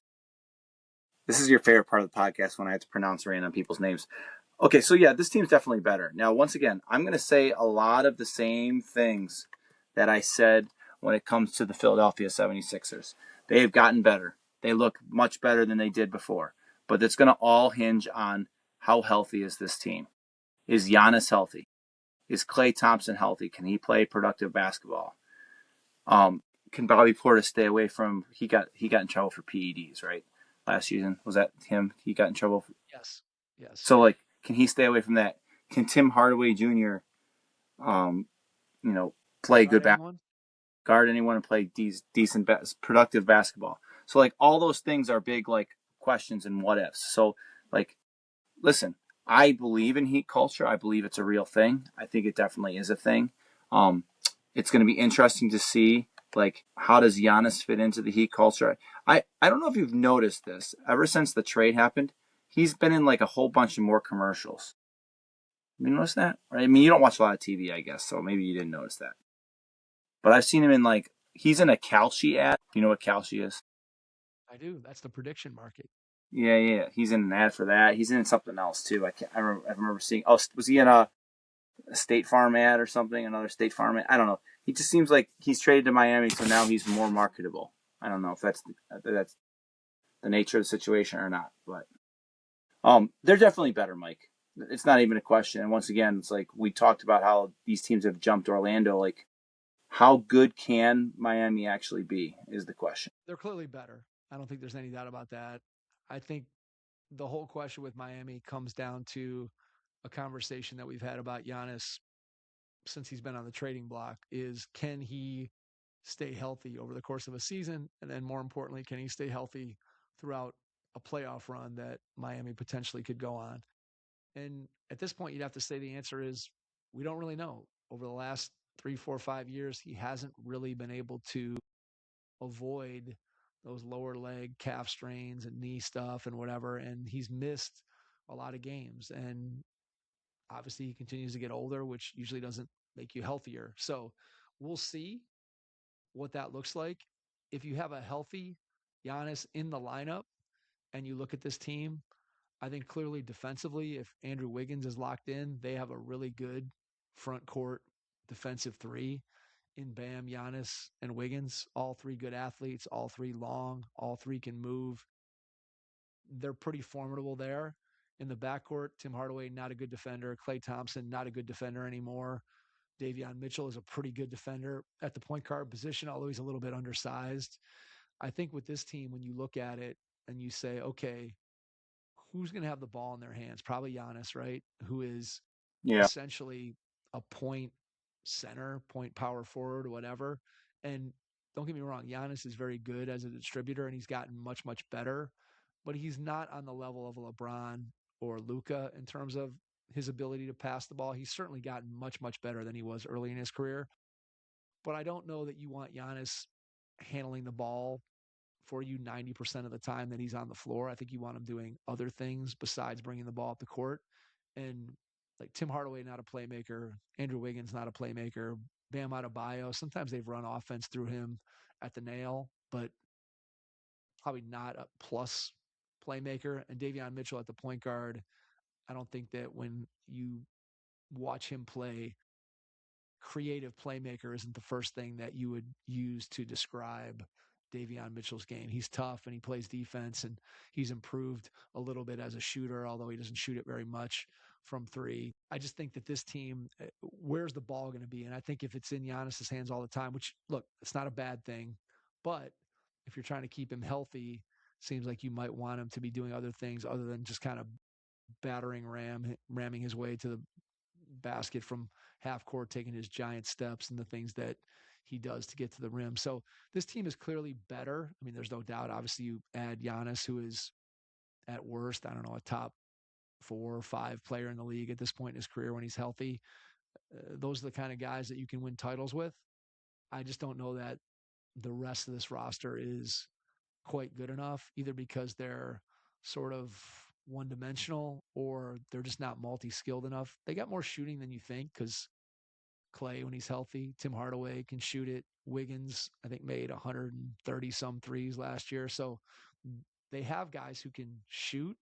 This is your favorite part of the podcast when I have to pronounce random people's names. Okay, so yeah, this team's definitely better. Now, once again, I'm going to say a lot of the same things that I said when it comes to the Philadelphia 76ers. They have gotten better. They look much better than they did before. But it's going to all hinge on how healthy is this team. Is Giannis healthy? Is Klay Thompson healthy? Can he play productive basketball? Can Bobby Portis stay away from? He got in trouble for PEDs, right? Last season, was that him? He got in trouble. Yes. So like, can he stay away from that? Can Tim Hardaway Jr. Play good basketball, guard anyone, and play decent, productive basketball? So like, all those things are big like questions and what ifs. So like, listen, I believe in Heat culture. I believe it's a real thing. I think it definitely is a thing. It's going to be interesting to see like how does Giannis fit into the Heat culture. I don't know if you've noticed this. Ever since the trade happened, he's been in like a whole bunch of more commercials. You notice that? Right? I mean, you don't watch a lot of TV, I guess, so maybe you didn't notice that. But I've seen him in like, he's in a Calci ad. You know what Calci is? I do. That's the prediction market. Yeah. He's in an ad for that. He's in something else too. I remember seeing. Oh, was he in a State Farm ad or something? Another State Farm ad? I don't know. He just seems like he's traded to Miami, so now he's more marketable. I don't know if that's the nature of the situation or not, but they're definitely better, Mike. It's not even a question. And once again, it's like we talked about how these teams have jumped Orlando. Like, how good can Miami actually be is the question. They're clearly better. I don't think there's any doubt about that. I think the whole question with Miami comes down to a conversation that we've had about Giannis since he's been on the trading block is, can he stay healthy over the course of a season? And then more importantly, can he stay healthy throughout a playoff run that Miami potentially could go on? And at this point, you'd have to say the answer is we don't really know. Over the last 3, 4, 5 years, he hasn't really been able to avoid those lower leg calf strains and knee stuff and whatever. And he's missed a lot of games. And obviously, he continues to get older, which usually doesn't make you healthier. So we'll see what that looks like. If you have a healthy Giannis in the lineup and you look at this team, I think clearly defensively, if Andrew Wiggins is locked in, they have a really good front court defensive three in Bam, Giannis, and Wiggins. All three good athletes, all three long, all three can move. They're pretty formidable there. In the backcourt, Tim Hardaway, not a good defender. Klay Thompson, not a good defender anymore. Davion Mitchell is a pretty good defender at the point guard position, although he's a little bit undersized. I think with this team, when you look at it and you say, okay, who's going to have the ball in their hands? Probably Giannis, right? Who is essentially a point center, point power forward, or whatever. And don't get me wrong, Giannis is very good as a distributor and he's gotten much, much better, but he's not on the level of LeBron or Luka in terms of his ability to pass the ball. He's certainly gotten much, much better than he was early in his career. But I don't know that you want Giannis handling the ball for you 90% of the time that he's on the floor. I think you want him doing other things besides bringing the ball up the court. And like Tim Hardaway, not a playmaker. Andrew Wiggins, not a playmaker. Bam Adebayo, sometimes they've run offense through him at the nail, but probably not a plus playmaker. And Davion Mitchell at the point guard, I don't think that when you watch him play, creative playmaker isn't the first thing that you would use to describe Davion Mitchell's game. He's tough and he plays defense and he's improved a little bit as a shooter, although he doesn't shoot it very much from three. I just think that this team, where's the ball going to be? And I think if it's in Giannis's hands all the time, which look, it's not a bad thing, but if you're trying to keep him healthy, seems like you might want him to be doing other things other than just kind of ramming his way to the basket from half court, taking his giant steps and the things that he does to get to the rim. So this team is clearly better. I mean, there's no doubt. Obviously, you add Giannis, who is at worst, I don't know, a top 4 or 5 player in the league at this point in his career when he's healthy. Those are the kind of guys that you can win titles with. I just don't know that the rest of this roster is quite good enough, either because they're sort of one dimensional or they're just not multi skilled enough. They got more shooting than you think because Clay, when he's healthy, Tim Hardaway can shoot it. Wiggins, I think, made 130 some threes last year. So they have guys who can shoot,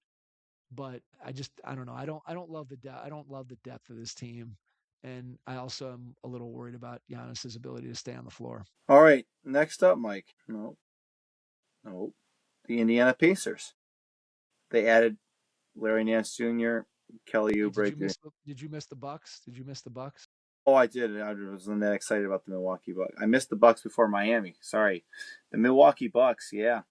but I don't know. I don't love the depth. I don't love the depth of this team. And I also am a little worried about Giannis's ability to stay on the floor. All right, next up, Mike. No, the Indiana Pacers. They added Larry Nance Jr., Kelly Hey, Oubre. did you miss the Bucks? Did you miss the Bucks? Oh, I did. I wasn't that excited about the Milwaukee Bucks. I missed the Bucks before Miami. Sorry, the Milwaukee Bucks. Yeah,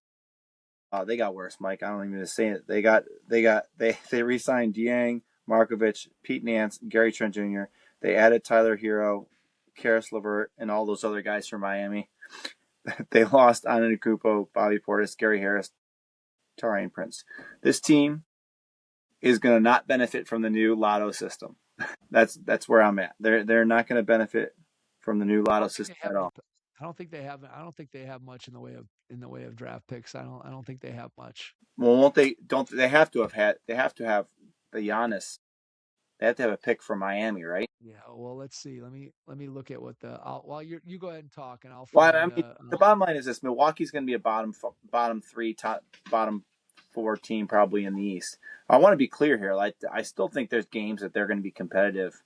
they got worse, Mike. I don't even say it. They re-signed Dieng, Markovich, Pete Nance, Gary Trent Jr. They added Tyler Hero, Karis LeVert, and all those other guys from Miami. They lost Antetokounmpo, Bobby Portis, Gary Harris, Taurean Prince. This team is going to not benefit from the new lotto system. That's where I'm at. They're not going to benefit from the new lotto system at all. I don't think they have. I don't think they have much in the way of draft picks. I don't think they have much. Well, won't they? Don't they have to have had? They have to have the Giannis. They have to have a pick from Miami, right? Yeah. Well, let's see. Let me look at what the. While you go ahead and talk, and I'll Well, find. I mean, the bottom line is this: Milwaukee's going to be a bottom 3, top bottom 4 team probably in the East. I want to be clear here. Like, I still think there's games that they're going to be competitive.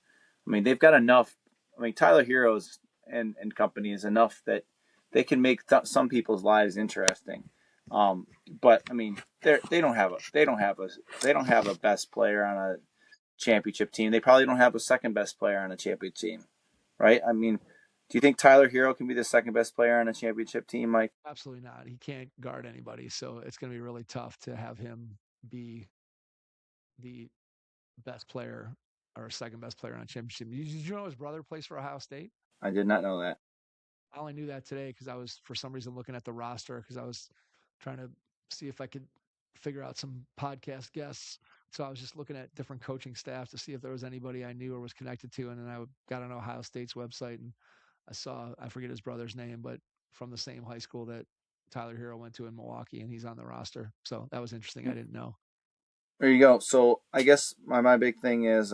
I mean, they've got enough. I mean, Tyler Heroes and company is enough that they can make some people's lives interesting. But I mean, they don't have a best player on a championship team. They probably don't have a second best player on a championship team, right? I mean, do you think Tyler Hero can be the second best player on a championship team, Mike? Absolutely not. He can't guard anybody, so it's going to be really tough to have him be the best player or second best player on a championship. Did you know his brother plays for Ohio State? I did not know that. I only knew that today because I was, for some reason, looking at the roster because I was trying to see if I could figure out some podcast guests. So I was just looking at different coaching staff to see if there was anybody I knew or was connected to. And then I got on Ohio State's website and I forget his brother's name, but from the same high school that Tyler Hero went to in Milwaukee, and he's on the roster. So that was interesting. I didn't know. There you go. So I guess my big thing is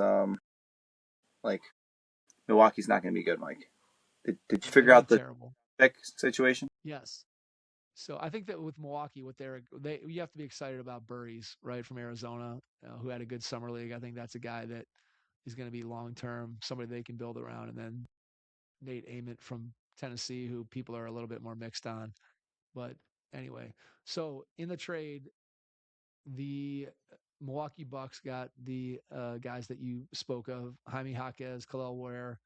like Milwaukee's not going to be good, Mike. Did you figure out the terrible pick situation? Yes. So I think that with Milwaukee, what you have to be excited about Burries, right, from Arizona, who had a good summer league. I think that's a guy that is going to be long term, somebody they can build around. And then Nate Ament from Tennessee, who people are a little bit more mixed on. But anyway, so in the trade, the Milwaukee Bucks got the guys that you spoke of: Jaime Jaquez, Khalil Ware,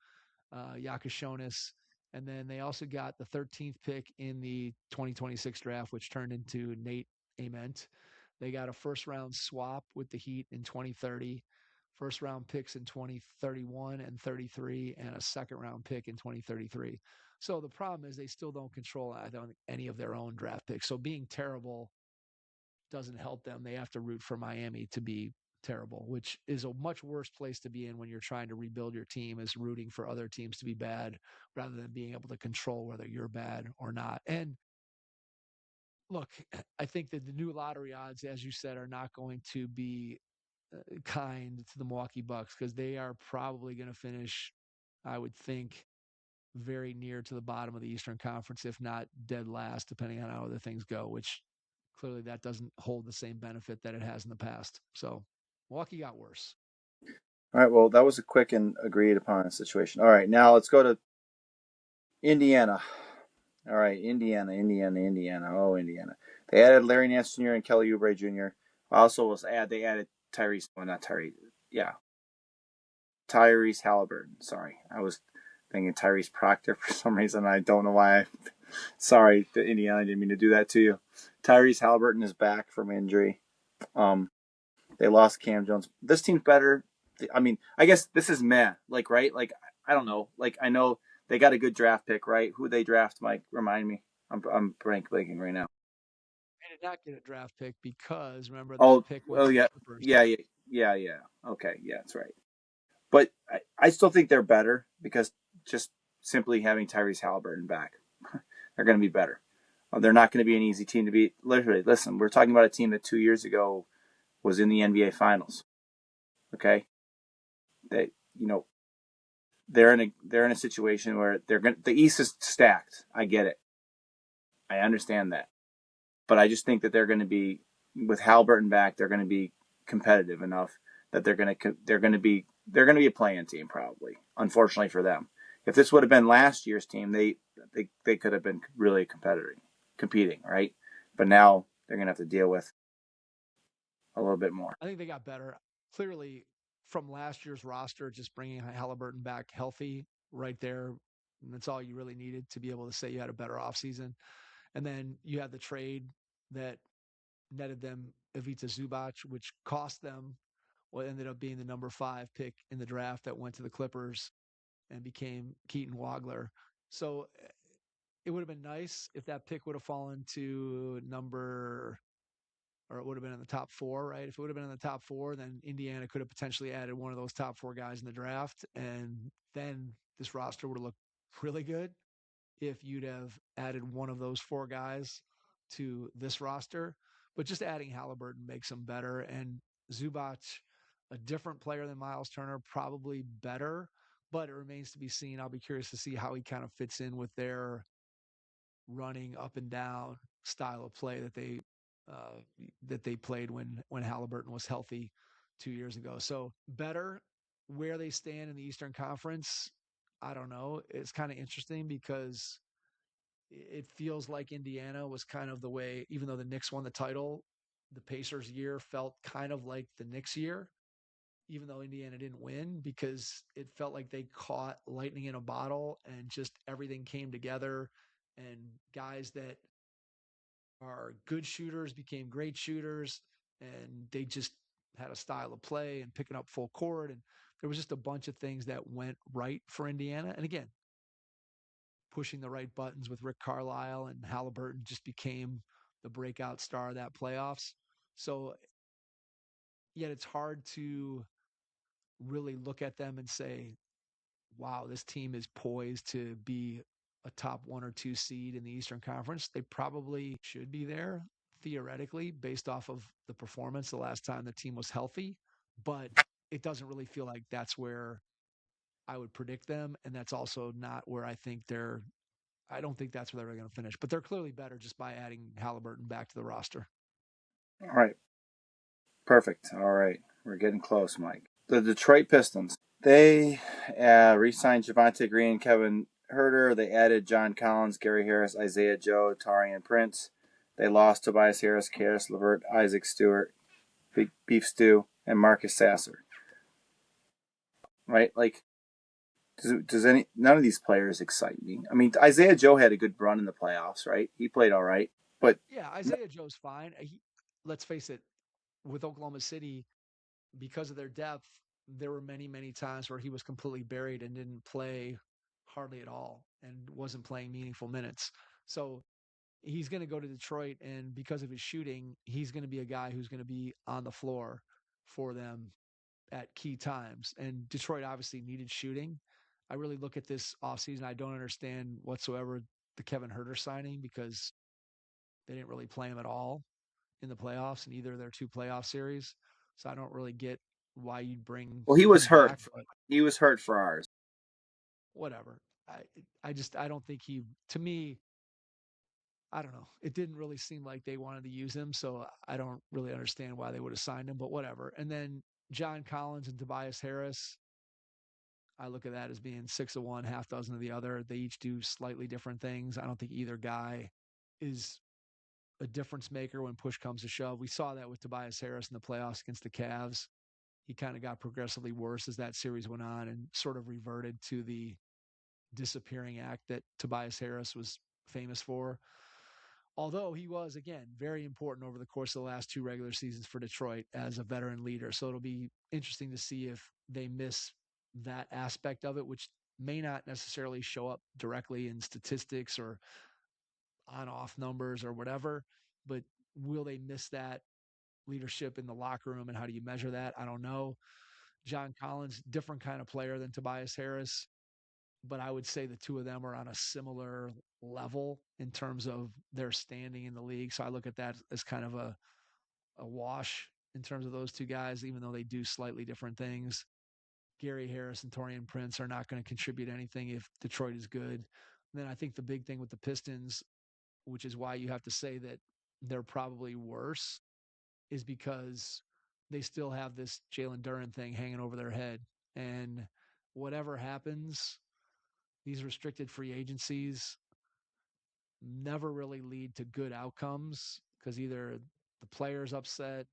Yakashonis. And then they also got the 13th pick in the 2026 draft, which turned into Nate Ament. They got a first round swap with the Heat in 2030, first round picks in 2031 and 33, and a second round pick in 2033. So the problem is they still don't control any of their own draft picks. So being terrible doesn't help them. They have to root for Miami to be terrible, which is a much worse place to be in when you're trying to rebuild your team, is rooting for other teams to be bad rather than being able to control whether you're bad or not. And Look, I think that the new lottery odds, as you said, are not going to be kind to the Milwaukee Bucks because they are probably going to finish, I would think, very near to the bottom of the Eastern Conference, if not dead last, depending on how other things go, which clearly that doesn't hold the same benefit that it has in the past. So Milwaukee got worse. All right, well, that was a quick and agreed upon situation. All right, now let's go to Indiana. All right, Indiana. Oh, Indiana. They added Larry Nance Jr. and Kelly Oubre Jr. Also, they added Tyrese. Well, not Tyrese. Yeah, Tyrese Halliburton. Sorry, I was thinking Tyrese Proctor for some reason. I don't know why. Sorry, the Indiana. I didn't mean to do that to you. Tyrese Halliburton is back from injury. They lost Cam Jones. This team's better. I mean, I guess this is meh. Like, right? Like, I don't know. Like, I know they got a good draft pick, right? Who they draft, Mike? Remind me. I'm blanking right now. They did not get a draft pick because remember that Oh, pick went oh to the yeah, Clippers. yeah. Okay, yeah, that's right. But I still think they're better because just simply having Tyrese Halliburton back, they're going to be better. They're not going to be an easy team to beat. Literally, listen, we're talking about a team that 2 years ago was in the NBA Finals. Okay, they they're in a situation where the East is stacked. I get it. I understand that. But I just think that they're going to be with Halliburton back, they're going to be competitive enough that they're going to be a playing team probably. Unfortunately for them. If this would have been last year's team, they could have been really competing, right? But now they're going to have to deal with a little bit more. I think they got better. Clearly, from last year's roster, just bringing Halliburton back healthy right there, that's all you really needed to be able to say you had a better offseason. And then you had the trade that netted them Ivica Zubac, which cost them what ended up being the number 5 pick in the draft that went to the Clippers and became Keaton Wagler. So it would have been nice if that pick would have fallen to number, or it would have been in the top 4, right? If it would have been in the top 4, then Indiana could have potentially added one of those top 4 guys in the draft. And then this roster would have looked really good if you'd have added one of those 4 guys to this roster. But just adding Halliburton makes them better. And Zubac, a different player than Miles Turner, probably better, but it remains to be seen. I'll be curious to see how he kind of fits in with their running up and down style of play uh, that they played when Halliburton was healthy 2 years ago. So better where they stand in the Eastern Conference. I don't know. It's kind of interesting because it feels like Indiana was kind of the way, even though the Knicks won the title, the Pacers year felt kind of like the Knicks year, even though Indiana didn't win, because it felt like they caught lightning in a bottle and just everything came together. And guys that are good shooters became great shooters, and they just had a style of play and picking up full court. And there was just a bunch of things that went right for Indiana. And again, pushing the right buttons with Rick Carlisle, and Halliburton just became the breakout star of that playoffs. So yet it's hard to really look at them and say, wow, this team is poised to be a top 1 or 2 seed in the Eastern Conference. They probably should be there theoretically based off of the performance the last time the team was healthy, but it doesn't really feel like that's where I would predict them. And that's also not where I don't think that's where they're going to finish, but they're clearly better just by adding Halliburton back to the roster. All right, perfect. All right, we're getting close, Mike. The Detroit Pistons. They re-signed Javonte Green, Kevin Herter. They added John Collins, Gary Harris, Isaiah Joe, Tarian Prince. They lost Tobias Harris, Karis LeVert, Isaac Stewart, Beef Stew, and Marcus Sasser. Right? Like, does none of these players excite me? I mean, Isaiah Joe had a good run in the playoffs, right? He played all right, but Yeah, Isaiah Joe's fine. Let's face it, with Oklahoma City, because of their depth, there were many, many times where he was completely buried and didn't play hardly at all and wasn't playing meaningful minutes. So he's going to go to Detroit, and because of his shooting, he's going to be a guy who's going to be on the floor for them at key times. And Detroit obviously needed shooting. I really look at this offseason. I don't understand whatsoever the Kevin Herter signing because they didn't really play him at all in the playoffs in either of their 2 playoff series. So I don't really get why you'd bring Well, he was him hurt. back, but He was hurt for ours. whatever. I don't think he, to me, I don't know. It didn't really seem like they wanted to use him, so I don't really understand why they would have signed him, but whatever. And then John Collins and Tobias Harris, I look at that as being 6 of one, half dozen of the other. They each do slightly different things. I don't think either guy is a difference maker when push comes to shove. We saw that with Tobias Harris in the playoffs against the Cavs. He kind of got progressively worse as that series went on and sort of reverted to the disappearing act that Tobias Harris was famous for. Although he was, again, very important over the course of the last 2 regular seasons for Detroit as a veteran leader. So it'll be interesting to see if they miss that aspect of it, which may not necessarily show up directly in statistics or on off numbers or whatever, but will they miss that leadership in the locker room, and how do you measure that? I don't know. John Collins, different kind of player than Tobias Harris, but I would say the 2 of them are on a similar level in terms of their standing in the league. So I look at that as kind of a wash in terms of those 2 guys, even though they do slightly different things. Gary Harris and Taurean Prince are not going to contribute anything if Detroit is good. And then I think the big thing with the Pistons, which is why you have to say that they're probably worse, is because they still have this Jalen Duren thing hanging over their head. And whatever happens, these restricted free agencies never really lead to good outcomes because either the player's upset,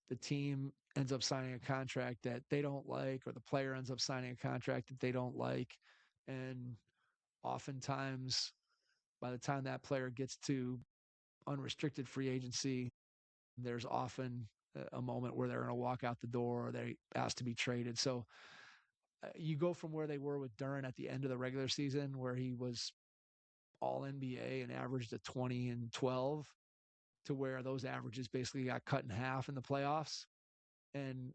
the team ends up signing a contract that they don't like, or the player ends up signing a contract that they don't like. And oftentimes, by the time that player gets to unrestricted free agency, there's often a moment where they're going to walk out the door or they ask to be traded. So you go from where they were with Duren at the end of the regular season, where he was all NBA and averaged a 20 and 12, to where those averages basically got cut in half in the playoffs. And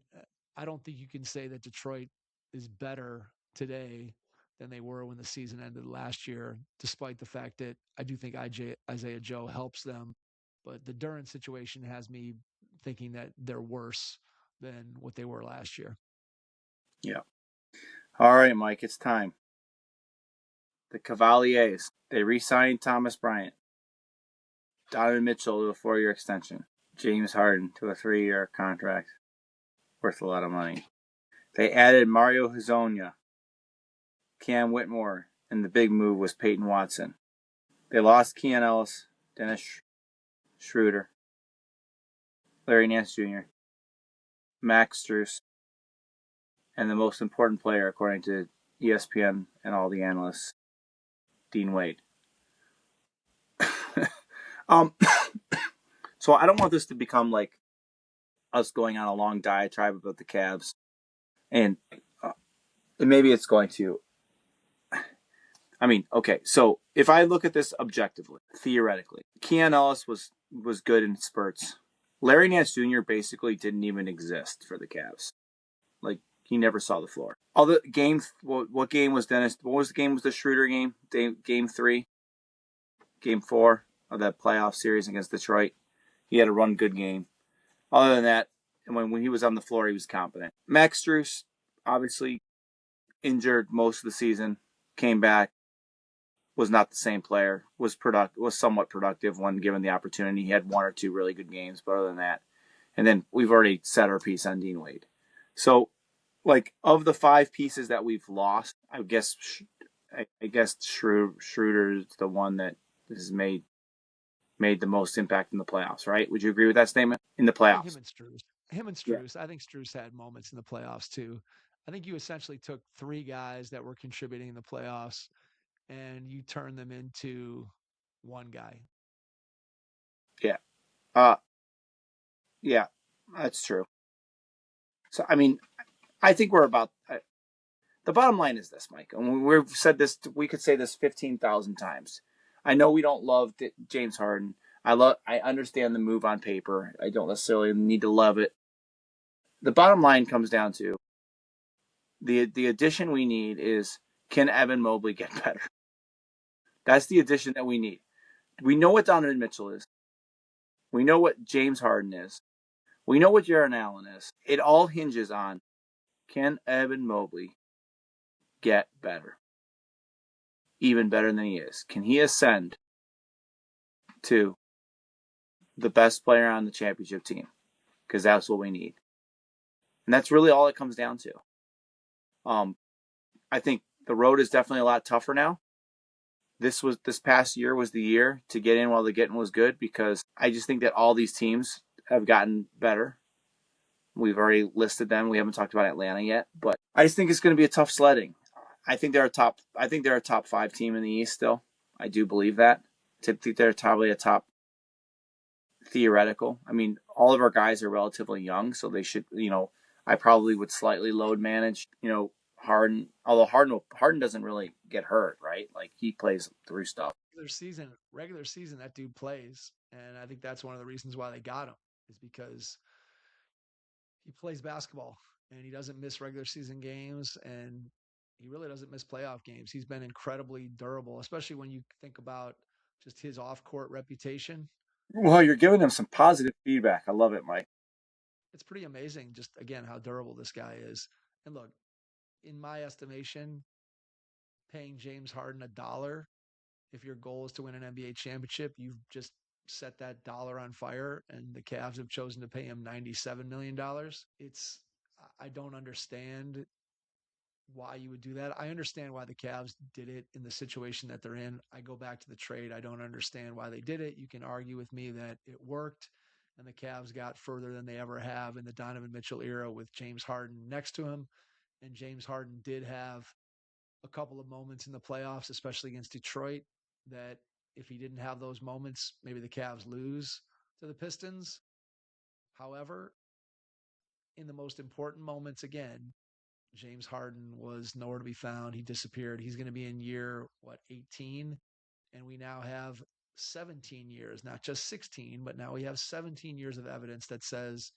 I don't think you can say that Detroit is better today than they were when the season ended last year, despite the fact that I do think Isaiah Joe helps them. But the Duren situation has me thinking that they're worse than what they were last year. Yeah. All right, Mike, it's time. The Cavaliers, they re-signed Thomas Bryant, Donovan Mitchell to a 4-year extension, James Harden to a 3-year contract worth a lot of money. They added Mario Hezonja, Cam Whitmore, and the big move was Peyton Watson. They lost Keon Ellis, Dennis Schroeder, Larry Nance Jr., Max Strus, and the most important player, according to ESPN and all the analysts, Dean Wade. So I don't want this to become like us going on a long diatribe about the Cavs, and maybe it's going to. I mean, okay, so if I look at this objectively, theoretically, Keon Ellis was good in spurts. Larry Nance Jr. basically didn't even exist for the Cavs. Like, he never saw the floor. Although what game was Dennis? What was the game? Was the Schroeder game? Game 3, game 4 of that playoff series against Detroit. He had a run good game. Other than that, and when he was on the floor, he was competent. Max Strus, obviously injured most of the season, came back, was not the same player, was somewhat productive when given the opportunity. He had 1 or 2 really good games, but other than that, and then we've already set our piece on Dean Wade. So, like, of the 5 pieces that we've lost, I guess Schroeder is the one that has made the most impact in the playoffs, right? Would you agree with that statement? In the playoffs. Him and Strus. Yeah. I think Strus had moments in the playoffs too. I think you essentially took 3 guys that were contributing in the playoffs and you turned them into one guy. Yeah. Yeah, that's true. So, I mean, I think we're about the bottom line is this, Mike. And we've said this, we could say this 15,000 times. I know we don't love James Harden. I understand the move on paper. I don't necessarily need to love it. The bottom line comes down to the addition we need is, can Evan Mobley get better? That's the addition that we need. We know what Donovan Mitchell is. We know what James Harden is. We know what Jaron Allen is. It all hinges on, can Evan Mobley get better? Even better than he is. Can he ascend to the best player on the championship team? Because that's what we need. And that's really all it comes down to. I think the road is definitely a lot tougher now. This past year was the year to get in while the getting was good, because I just think that all these teams have gotten better. We've already listed them. We haven't talked about Atlanta yet, but I just think it's going to be a tough sledding. I think they're a top 5 team in the East still. I do believe that. I think they're probably a top theoretical. I mean, all of our guys are relatively young, so they should, I probably would slightly load manage, Harden. Although Harden doesn't really get hurt, right? Like, he plays through stuff. Regular season, that dude plays, and I think that's one of the reasons why they got him, is because he plays basketball and he doesn't miss regular season games, and he really doesn't miss playoff games. He's been incredibly durable, especially when you think about just his off-court reputation. Well, you're giving him some positive feedback. I love it, Mike. It's pretty amazing, just again, how durable this guy is. And look, in my estimation, paying James Harden $1, if your goal is to win an NBA championship, you've just set that dollar on fire, and the Cavs have chosen to pay him $97 million. I don't understand why you would do that. I understand why the Cavs did it in the situation that they're in. I go back to the trade. I don't understand why they did it. You can argue with me that it worked and the Cavs got further than they ever have in the Donovan Mitchell era with James Harden next to him. And James Harden did have a couple of moments in the playoffs, especially against Detroit, that if he didn't have those moments, maybe the Cavs lose to the Pistons. However, in the most important moments, again, James Harden was nowhere to be found. He disappeared. He's going to be in year, 18? And we now have 17 years, not just 16, but now we have 17 years of evidence that says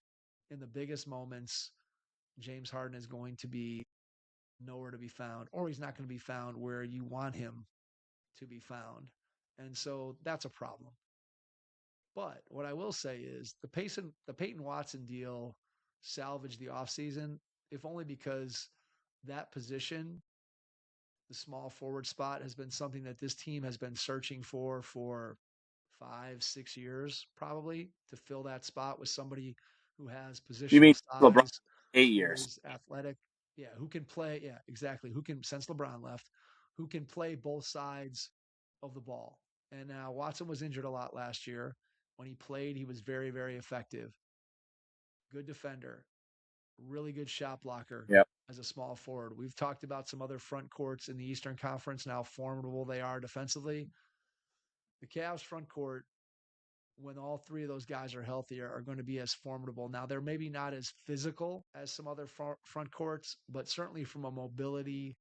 in the biggest moments, James Harden is going to be nowhere to be found, or he's not going to be found where you want him to be found. And so that's a problem. But what I will say is the Peyton Watson deal salvaged the offseason, if only because that position, the small forward spot, has been something that this team has been searching for 5-6 years, probably, to fill that spot with somebody who has You mean positional LeBron? size, 8 years. who is athletic. Yeah, who can play. Yeah, exactly. Who can, since LeBron left, who can play both sides of the ball. And now Watson was injured a lot last year. When he played, he was very, very effective. Good defender, really good shot blocker Yep. as a small forward. We've talked about some other front courts in the Eastern Conference and how formidable they are defensively. The Cavs front court, when all three of those guys are healthy, are going to be as formidable. Now, they're maybe not as physical as some other front courts, but certainly from a mobility,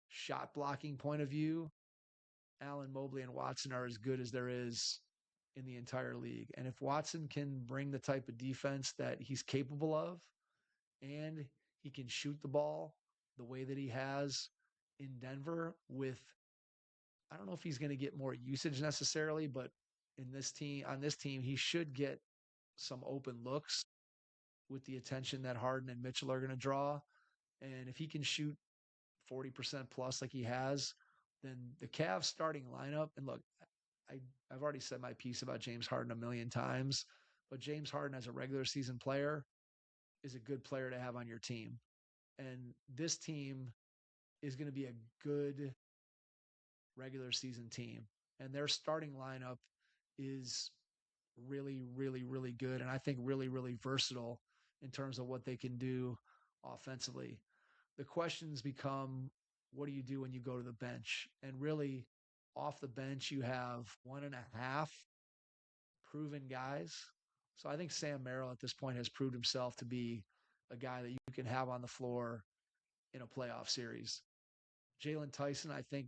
shot blocking point of view, Allen, Mobley, and Watson are as good as there is in the entire league. And if Watson can bring the type of defense that he's capable of, and he can shoot the ball the way that he has in Denver, with, I don't know if he's going to get more usage necessarily, but on this team, he should get some open looks with the attention that Harden and Mitchell are going to draw. And if he can shoot 40% plus like he has, then the Cavs starting lineup, and look, I've already said my piece about James Harden a million times, but James Harden as a regular season player is a good player to have on your team. And this team is going to be a good regular season team. And their starting lineup is really, really, really good. And I think really, really versatile in terms of what they can do offensively. The questions become, what do you do when you go to the bench? And really, off the bench, you have 1.5 proven guys. So I think Sam Merrill at this point has proved himself to be a guy that you can have on the floor in a playoff series. Jalen Tyson, I think,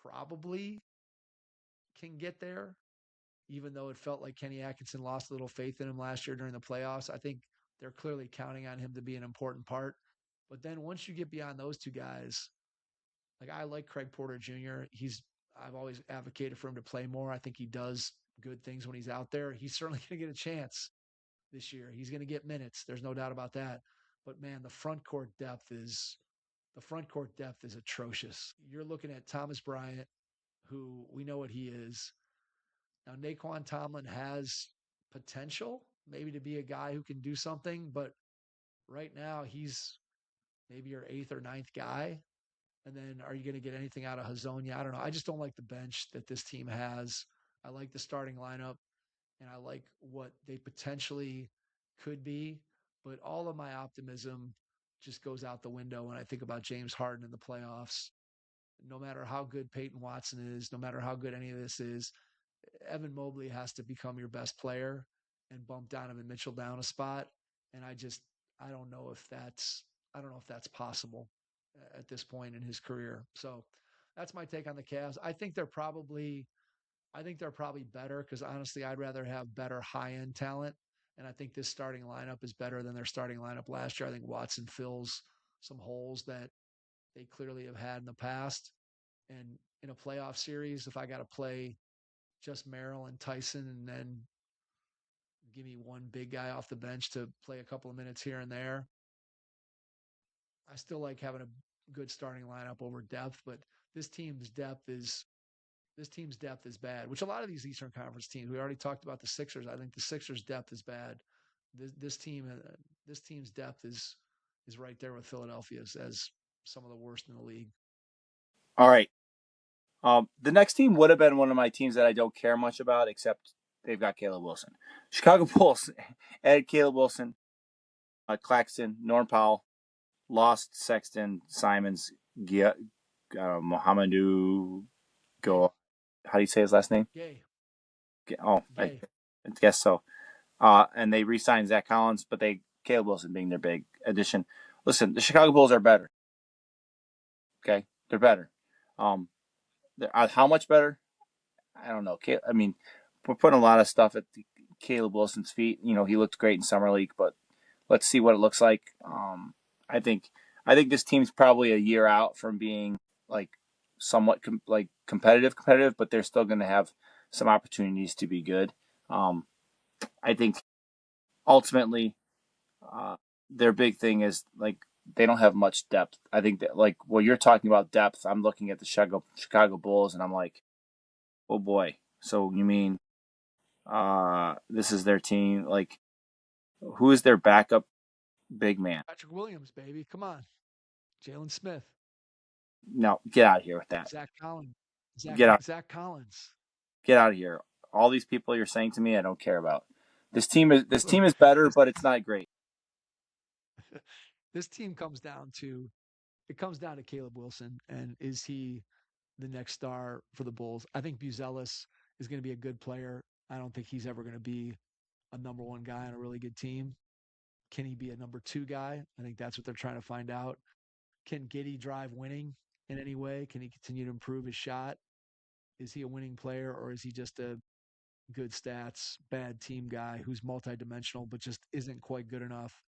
probably can get there, even though it felt like Kenny Atkinson lost a little faith in him last year during the playoffs. I think they're clearly counting on him to be an important part. But then once you get beyond those two guys, like, I like Craig Porter Jr. I've always advocated for him to play more. I think he does good things when he's out there. He's certainly going to get a chance this year. He's going to get minutes. There's no doubt about that. But man, the front court depth is atrocious. You're looking at Thomas Bryant, who we know what he is. Now Naquan Tomlin has potential, maybe to be a guy who can do something, but right now he's maybe your eighth or ninth guy. And then are you going to get anything out of Hazonia? I don't know. I just don't like the bench that this team has. I like the starting lineup and I like what they potentially could be. But all of my optimism just goes out the window when I think about James Harden in the playoffs. No matter how good Peyton Watson is, no matter how good any of this is, Evan Mobley has to become your best player and bump Donovan Mitchell down a spot. And I don't know if that's possible at this point in his career. So that's my take on the Cavs. I think they're probably better because honestly, I'd rather have better high end talent. And I think this starting lineup is better than their starting lineup last year. I think Watson fills some holes that they clearly have had in the past. And in a playoff series, if I got to play just Merrill and Tyson and then give me one big guy off the bench to play a couple of minutes here and there, I still like having a good starting lineup over depth, but this team's depth is this team's depth is bad, which a lot of these Eastern Conference teams, we already talked about the Sixers. I think the Sixers depth is bad. This team's depth is right there with Philadelphia's as some of the worst in the league. All right. The next team would have been one of my teams that I don't care much about, except they've got Caleb Wilson. Chicago Bulls added Caleb Wilson, Claxton, Norm Powell, lost Sexton, Simons, Mohamedou Go. How do you say his last name? Gay. I guess so. And they re-signed Zach Collins, but Caleb Wilson being their big addition. Listen, the Chicago Bulls are better. Okay, they're better. How much better? I don't know. I mean, we're putting a lot of stuff at Caleb Wilson's feet. You know, he looked great in summer league, but let's see what it looks like. I think this team's probably a year out from being like somewhat competitive, but they're still going to have some opportunities to be good. I think ultimately their big thing is like they don't have much depth. I think that like when you're talking about depth, I'm looking at the Chicago Bulls and I'm like, oh boy. So you mean this is their team? Like, who is their backup big man? Patrick Williams, baby. Come on. Jalen Smith. No, get out of here with that. Zach Collins. Get out. Zach Collins. Get out of here. All these people you're saying to me, I don't care about. This team is better, but it's not great. This team comes down to Caleb Wilson, and is he the next star for the Bulls? I think Buzelis is going to be a good player. I don't think he's ever going to be a number one guy on a really good team. Can he be a number two guy? I think that's what they're trying to find out. Can Giddey drive winning in any way? Can he continue to improve his shot? Is he a winning player, or is he just a good stats, bad team guy who's multidimensional but just isn't quite good enough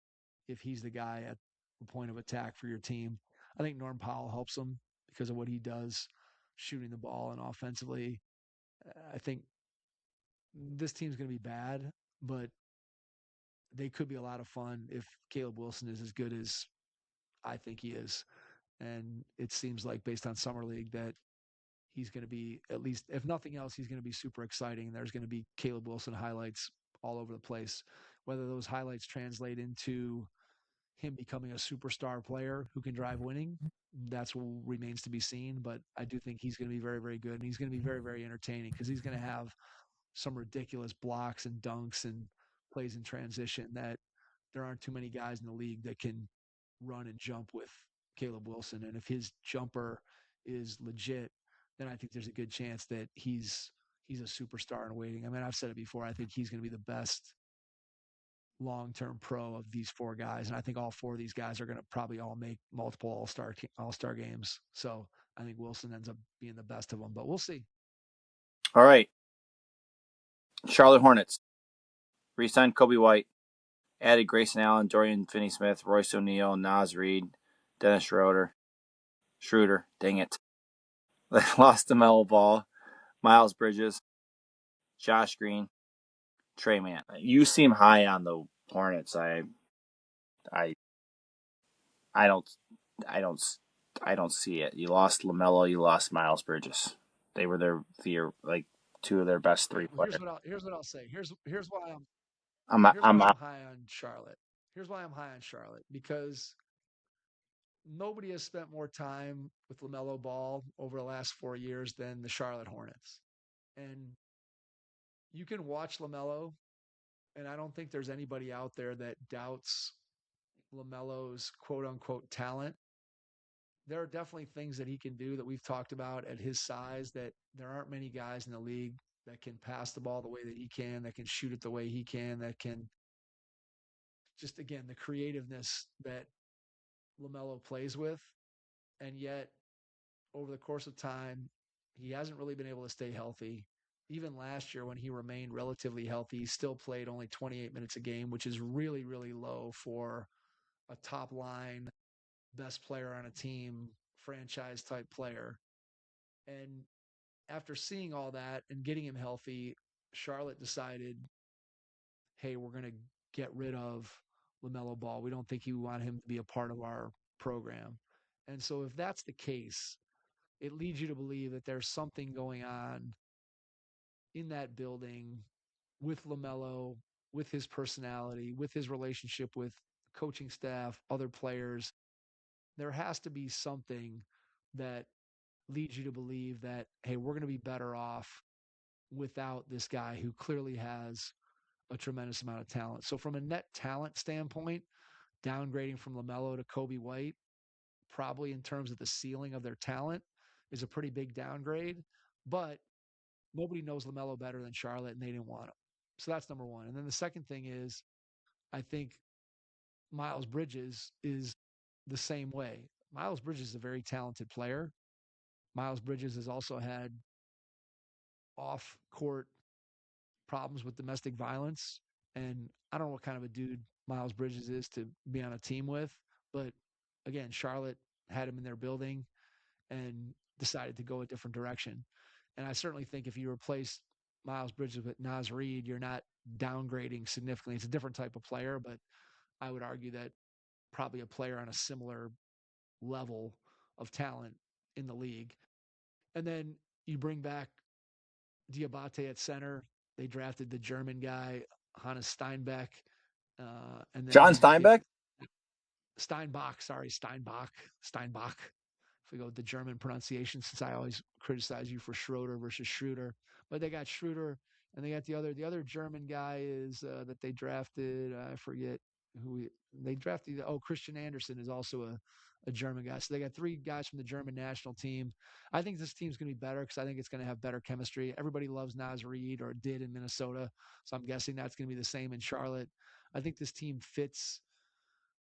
if he's the guy at the point of attack for your team? I think Norm Powell helps him because of what he does shooting the ball and offensively. I think this team's going to be bad, but they could be a lot of fun if Caleb Wilson is as good as I think he is. And it seems like based on summer league that he's going to be, at least if nothing else, he's going to be super exciting. There's going to be Caleb Wilson highlights all over the place. Whether those highlights translate into him becoming a superstar player who can drive winning, that's what remains to be seen. But I do think he's going to be very, very good, and he's going to be very, very entertaining because he's going to have some ridiculous blocks and dunks and plays in transition that there aren't too many guys in the league that can run and jump with Caleb Wilson. And if his jumper is legit, then I think there's a good chance that he's a superstar in waiting. I mean, I've said it before. I think he's going to be the best long-term pro of these four guys, and I think all four of these guys are going to probably all make multiple all-star games. So I think Wilson ends up being the best of them, but we'll see. All right, Charlotte Hornets re-signed Kobe White, added Grayson Allen, Dorian Finney-Smith, Royce O'Neal, Naz Reid, Dennis Schroeder. Dang it. They lost to Melo Ball, Miles Bridges, Josh Green, Trey Mann. You seem high on the Hornets. I, I don't, I don't, I don't see it. You lost LaMelo. You lost Miles Bridges. They were like two of their best three Well, players. here's what I'll say. I'm, Here's I'm why I'm out. high on Charlotte. Here's why I'm high on Charlotte because nobody has spent more time with LaMelo Ball over the last 4 years than the Charlotte Hornets. And you can watch LaMelo, and I don't think there's anybody out there that doubts LaMelo's quote unquote talent. There are definitely things that he can do that we've talked about at his size that there aren't many guys in the league that can pass the ball the way that he can, that can shoot it the way he can, that can just, again, the creativeness that LaMelo plays with. And yet, over the course of time, he hasn't really been able to stay healthy. Even last year, when he remained relatively healthy, he still played only 28 minutes a game, which is really, really low for a top line, best player on a team, franchise type player. And after seeing all that and getting him healthy, Charlotte decided, hey, we're going to get rid of LaMelo Ball. We don't think you want him to be a part of our program. And so, if that's the case, it leads you to believe that there's something going on in that building with LaMelo, with his personality, with his relationship with coaching staff, other players. There has to be something that leads you to believe that, hey, we're going to be better off without this guy who clearly has a tremendous amount of talent. So, from a net talent standpoint, downgrading from LaMelo to Kobe White, probably in terms of the ceiling of their talent, is a pretty big downgrade. But nobody knows LaMelo better than Charlotte, and they didn't want him. So that's number one. And then the second thing is, I think Miles Bridges is the same way. Miles Bridges is a very talented player. Miles Bridges has also had off court problems with domestic violence. And I don't know what kind of a dude Miles Bridges is to be on a team with. But again, Charlotte had him in their building and decided to go a different direction. And I certainly think if you replace Miles Bridges with Naz Reid, you're not downgrading significantly. It's a different type of player, but I would argue that probably a player on a similar level of talent in the league. And then you bring back Diabate at center. They drafted the German guy, Hannes Steinbeck. And then John you get Steinbeck. Steinbach. If we go with the German pronunciation, since I always criticize you for Schroeder versus Schroeder, but they got Schroeder, and they got the other German guy is that they drafted. I forget who they drafted. Oh, Christian Andersen is also a German guy. So they got three guys from the German national team. I think this team's going to be better because I think it's going to have better chemistry. Everybody loves Naz Reid, or did in Minnesota, so I'm guessing that's going to be the same in Charlotte. I think this team fits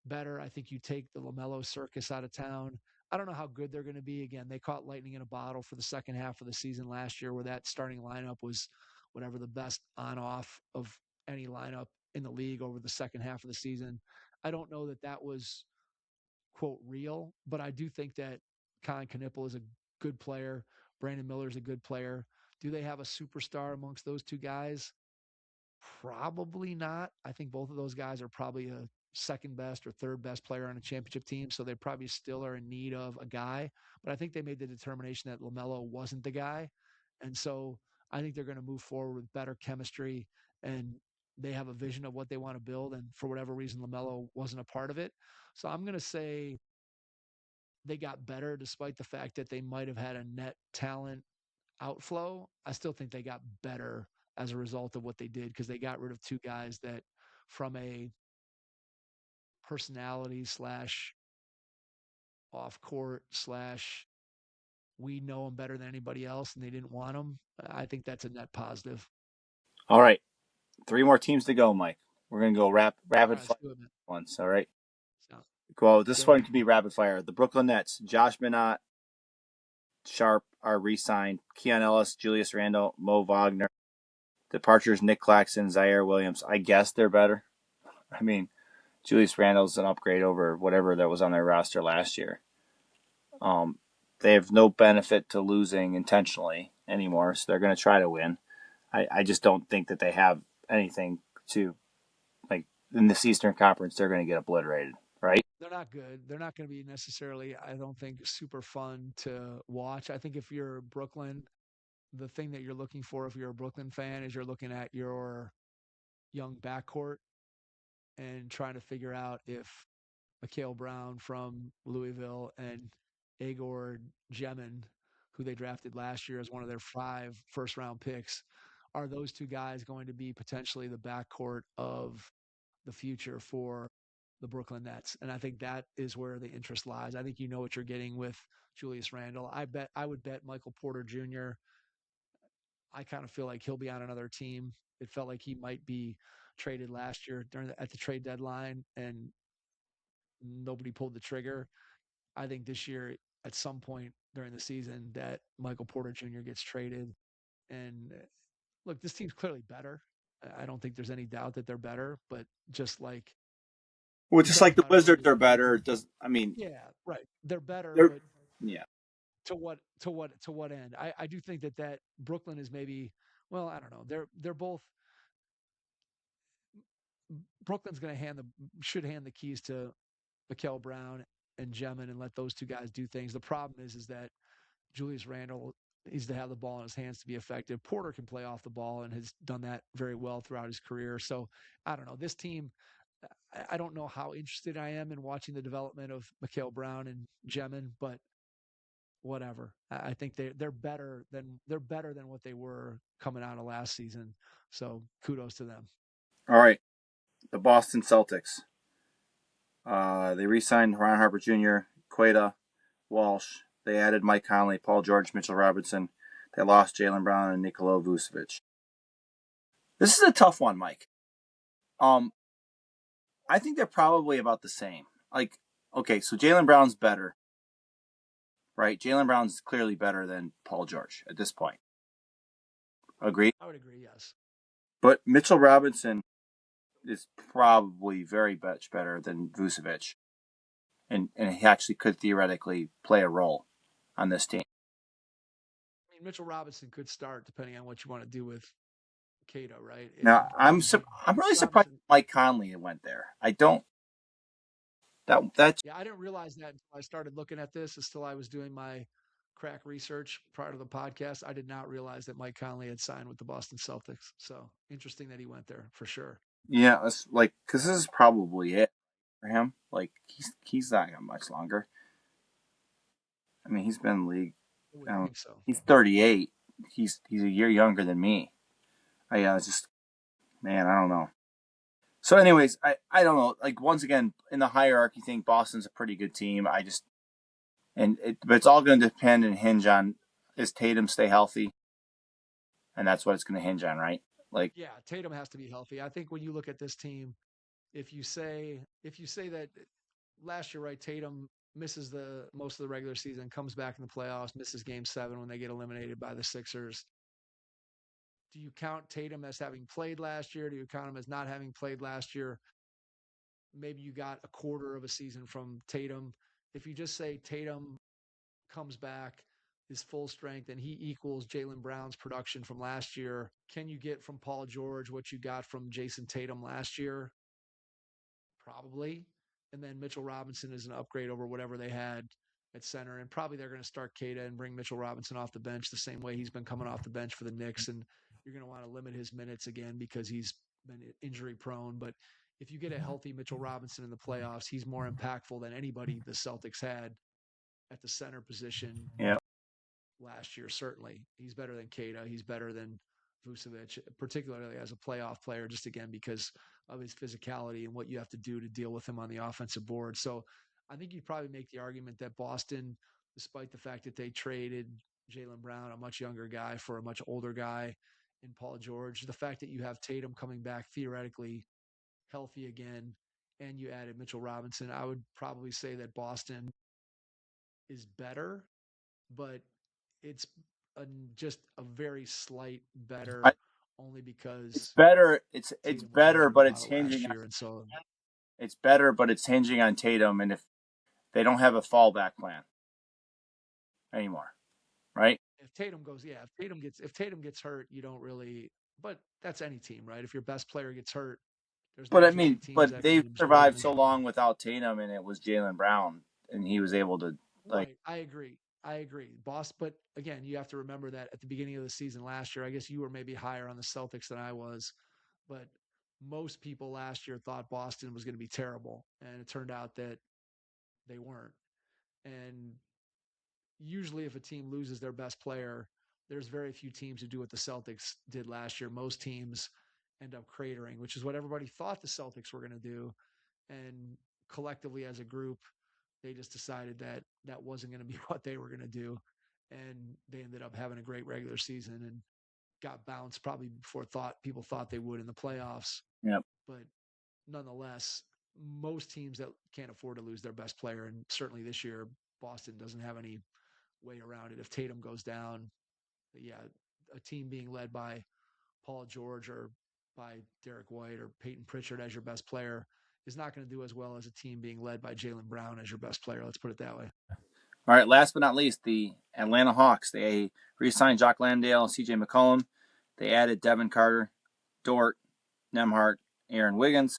better. I think you take the LaMelo circus out of town. I don't know how good they're going to be. Again, they caught lightning in a bottle for the second half of the season last year, where that starting lineup was whatever the best on off of any lineup in the league over the second half of the season. I don't know that that was quote real, but I do think that Colin Knippel is a good player. Brandon Miller is a good player. Do they have a superstar amongst those two guys? Probably not. I think both of those guys are probably a second best or third best player on a championship team. So they probably still are in need of a guy. But I think they made the determination that LaMelo wasn't the guy. And so I think they're going to move forward with better chemistry, and they have a vision of what they want to build. And for whatever reason, LaMelo wasn't a part of it. So I'm going to say they got better despite the fact that they might have had a net talent outflow. I still think they got better as a result of what they did because they got rid of two guys that, from a personality slash off court slash we know them better than anybody else, and they didn't want them. I think that's a net positive. All right, three more teams to go, Mike. We're gonna go All rapid right, let's fire do it, man. once. All right. So, Well, this good. one could be rapid fire. The Brooklyn Nets, Josh Minott, Sharp are re-signed. Keon Ellis, Julius Randle, Mo Wagner. Departures: Nick Claxton, Zaire Williams. I guess they're better. I mean, Julius Randle's an upgrade over whatever that was on their roster last year. they have no benefit to losing intentionally anymore, so they're going to try to win. I just don't think that they have anything to, like, in this Eastern Conference. They're going to get obliterated, right? They're not good. They're not going to be necessarily, I don't think, super fun to watch. I think if you're Brooklyn, the thing that you're looking for if you're a Brooklyn fan is you're looking at your young backcourt and trying to figure out if Mikhail Brown from Louisville and Igor Gemin, who they drafted last year as one of their 5 first-round picks, are those two guys going to be potentially the backcourt of the future for the Brooklyn Nets? And I think that is where the interest lies. I think you know what you're getting with Julius Randle. I would bet Michael Porter Jr. I kind of feel like he'll be on another team. It felt like he might be traded last year at the trade deadline, and nobody pulled the trigger. I think this year, at some point during the season, that Michael Porter Jr. gets traded. And look, this team's clearly better. I don't think there's any doubt that they're better, but just like Well, you just don't like the want to Wizards are really, better. I mean, yeah, right. They're better, they're but yeah. to what end? I do think that Brooklyn is maybe, well, I don't know. They're both. Brooklyn's going to should hand the keys to Mikal Brown and Gemin and let those two guys do things. The problem is that Julius Randle needs to have the ball in his hands to be effective. Porter can play off the ball and has done that very well throughout his career. So I don't know. This team, I don't know how interested I am in watching the development of Mikal Brown and Gemin, but whatever. I think they're better than what they were coming out of last season. So kudos to them. All right, the Boston Celtics. They re-signed Ron Harper Jr., Queta, Walsh. They added Mike Conley, Paul George, Mitchell Robinson. They lost Jaylen Brown and Nikola Vucevic. This is a tough one, Mike. I think they're probably about the same. Like, okay, so Jaylen Brown's better, right? Jaylen Brown's clearly better than Paul George at this point. Agree? I would agree, yes. But Mitchell Robinson is probably very much better than Vucevic. And he actually could theoretically play a role on this team. I mean, Mitchell Robinson could start depending on what you want to do with Cato, right? Now, I'm really surprised Robinson. Mike Conley went there. I don't. That's Yeah, I didn't realize that until I started looking at this. Until I was doing my crack research prior to the podcast. I did not realize that Mike Conley had signed with the Boston Celtics. So interesting that he went there for sure. yeah. It's like, because this is probably it for him. Like, he's not got much longer. I mean, he's been in the league. I wouldn't think so. He's 38. He's a year younger than me. It's just, man, I don't know. So, anyways, I don't know. Like, once again, in the hierarchy thing, Boston's a pretty good team. But it's all going to depend and hinge on, is Tatum stay healthy, and that's what it's going to hinge on, right? Like, yeah, Tatum has to be healthy. I think when you look at this team, if you say that last year, right, Tatum misses the most of the regular season, comes back in the playoffs, misses Game 7 when they get eliminated by the Sixers. Do you count Tatum as having played last year? Do you count him as not having played last year? Maybe you got a quarter of a season from Tatum. If you just say Tatum comes back, is full strength, and he equals Jaylen Brown's production from last year, can you get from Paul George what you got from Jason Tatum last year? Probably. And then Mitchell Robinson is an upgrade over whatever they had at center. And probably they're going to start Queta and bring Mitchell Robinson off the bench the same way he's been coming off the bench for the Knicks. And you're going to want to limit his minutes again because he's been injury prone. But if you get a healthy Mitchell Robinson in the playoffs, he's more impactful than anybody the Celtics had at the center position yeah, last year. Certainly, he's better than Queta. He's better than Vucevic, particularly as a playoff player, just again because of his physicality and what you have to do to deal with him on the offensive board. So I think you'd probably make the argument that Boston, despite the fact that they traded Jaylen Brown, a much younger guy, for a much older guy in Paul George, the fact that you have Tatum coming back theoretically healthy again, and you added Mitchell Robinson, I would probably say that Boston is better, but it's just a very slight I, better, only it's because better. It's Tatum was better, injured a but lot of last year, and so it's better, but it's hinging on Tatum, and if they don't have a fallback plan, anymore, right? If Tatum goes, yeah, if Tatum gets hurt, you don't really. But that's any team, right? If your best player gets hurt, there's But not I too many mean, teams but that can they've absorb an survived so injury. long without Tatum, and it was Jaylen Brown, and he was able to like. Right. I agree. I agree. Boss, but again, you have to remember that at the beginning of the season last year, I guess you were maybe higher on the Celtics than I was, but most people last year thought Boston was going to be terrible, and it turned out that they weren't. And usually if a team loses their best player, there's very few teams who do what the Celtics did last year. Most teams end up cratering, which is what everybody thought the Celtics were going to do. And collectively as a group, they just decided that that wasn't going to be what they were going to do. And they ended up having a great regular season and got bounced probably before people thought they would in the playoffs. Yep. But nonetheless, most teams that can't afford to lose their best player, and certainly this year, Boston doesn't have any way around it. If Tatum goes down, yeah, a team being led by Paul George or by Derek White or Peyton Pritchard as your best player is not going to do as well as a team being led by Jaylen Brown as your best player. Let's put it that way. All right. Last but not least, the Atlanta Hawks. They re-signed Jock Landale and C.J. McCollum. They added Devin Carter, Dort, Nemhart, Aaron Wiggins.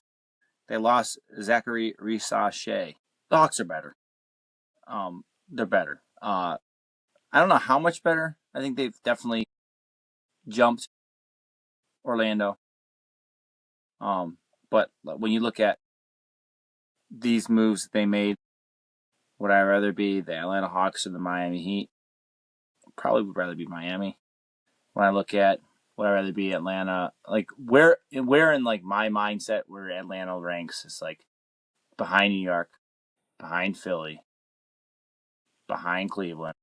They lost Zachary Risashe. The Hawks are better. They're better. I don't know how much better. I think they've definitely jumped Orlando. But when you look at these moves that they made, would I rather be the Atlanta Hawks or the Miami Heat? Probably would rather be Miami. When I look at would I rather be Atlanta, like where in like my mindset where Atlanta ranks is like behind New York, behind Philly, behind Cleveland,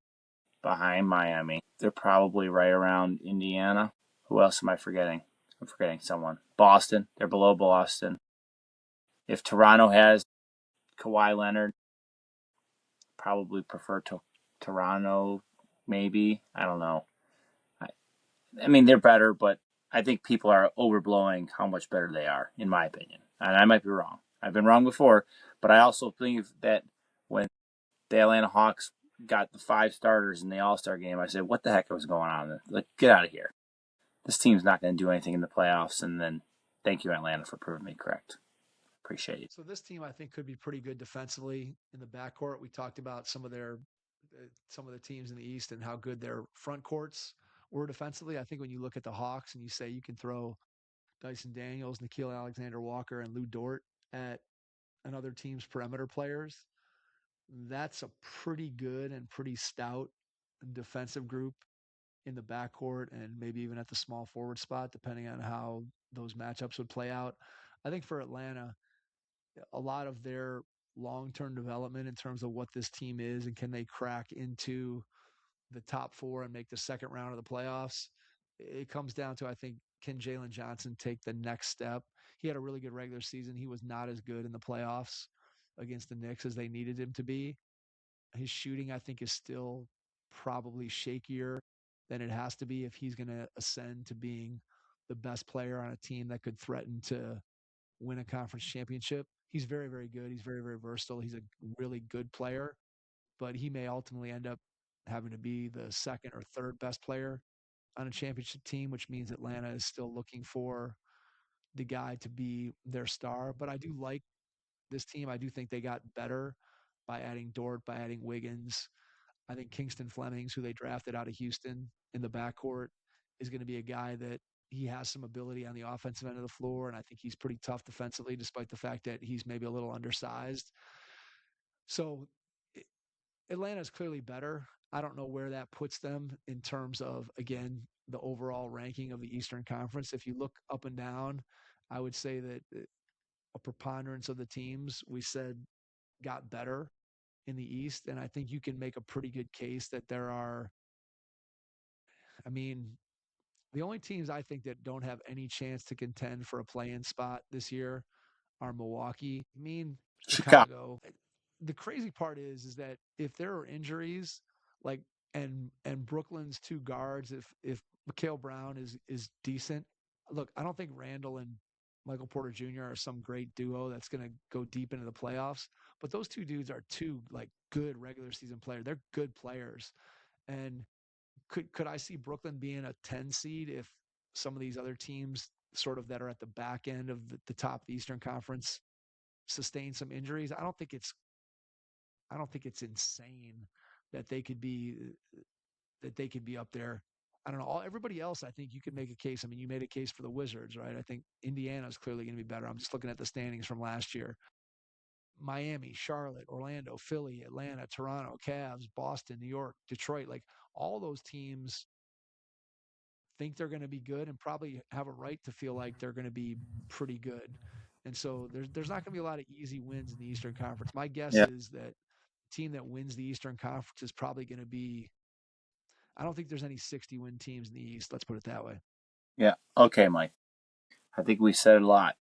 behind Miami. They're probably right around Indiana. Who else am I forgetting? I'm forgetting someone. Boston. They're below Boston. If Toronto has Kawhi Leonard, probably prefer to Toronto. Maybe I don't know. I mean they're better, but I think people are overblowing how much better they are, in my opinion. And I might be wrong. I've been wrong before, but I also believe that when the Atlanta Hawks got the 5 starters in the All Star game, I said, "What the heck was going on? Like, get out of here! This team's not going to do anything in the playoffs." And then, thank you, Atlanta, for proving me correct. Appreciate it. So this team, I think, could be pretty good defensively in the backcourt. We talked about some of the teams in the East and how good their front courts were defensively. I think when you look at the Hawks and you say you can throw Dyson Daniels, Nickeil Alexander-Walker, and Lou Dort at another team's perimeter players, that's a pretty good and pretty stout defensive group in the backcourt and maybe even at the small forward spot, depending on how those matchups would play out. I think for Atlanta, a lot of their long-term development in terms of what this team is and can they crack into the top 4 and make the second round of the playoffs. It comes down to, I think, can Jalen Johnson take the next step? He had a really good regular season. He was not as good in the playoffs against the Knicks as they needed him to be. His shooting, I think, is still probably shakier than it has to be if he's going to ascend to being the best player on a team that could threaten to win a conference championship. He's very, very good. He's very, very versatile. He's a really good player, but he may ultimately end up having to be the second or third best player on a championship team, which means Atlanta is still looking for the guy to be their star. But I do like this team. I do think they got better by adding Dort, by adding Wiggins. I think Kingston Flemings, who they drafted out of Houston in the backcourt, is going to be a guy that he has some ability on the offensive end of the floor, and I think he's pretty tough defensively, despite the fact that he's maybe a little undersized. So Atlanta's clearly better. I don't know where that puts them in terms of, again, the overall ranking of the Eastern Conference. If you look up and down, I would say that a preponderance of the teams we said got better in the East. And I think you can make a pretty good case that there are, I mean, the only teams I think that don't have any chance to contend for a play-in spot this year are Milwaukee. I mean, Chicago. Chicago. The crazy part is that if there are injuries, like and Brooklyn's 2 guards, if Mikhail Brown is decent, look, I don't think Randall and Michael Porter Jr. are some great duo that's going to go deep into the playoffs. But those 2 dudes are 2 like good regular season players. They're good players. And could I see Brooklyn being a 10 seed if some of these other teams sort of that are at the back end of the top of the Eastern Conference sustain some injuries? I don't think it's insane that they could be up there. I don't know. Everybody else, I think you could make a case. I mean, you made a case for the Wizards, right? I think Indiana is clearly going to be better. I'm just looking at the standings from last year. Miami, Charlotte, Orlando, Philly, Atlanta, Toronto, Cavs, Boston, New York, Detroit, like all those teams think they're going to be good and probably have a right to feel like they're going to be pretty good. And so there's not going to be a lot of easy wins in the Eastern Conference. My guess Yeah. is that the team that wins the Eastern Conference is probably going to be. I don't think there's any 60-win teams in the East. Let's put it that way. Yeah. Okay, Mike. I think we said a lot,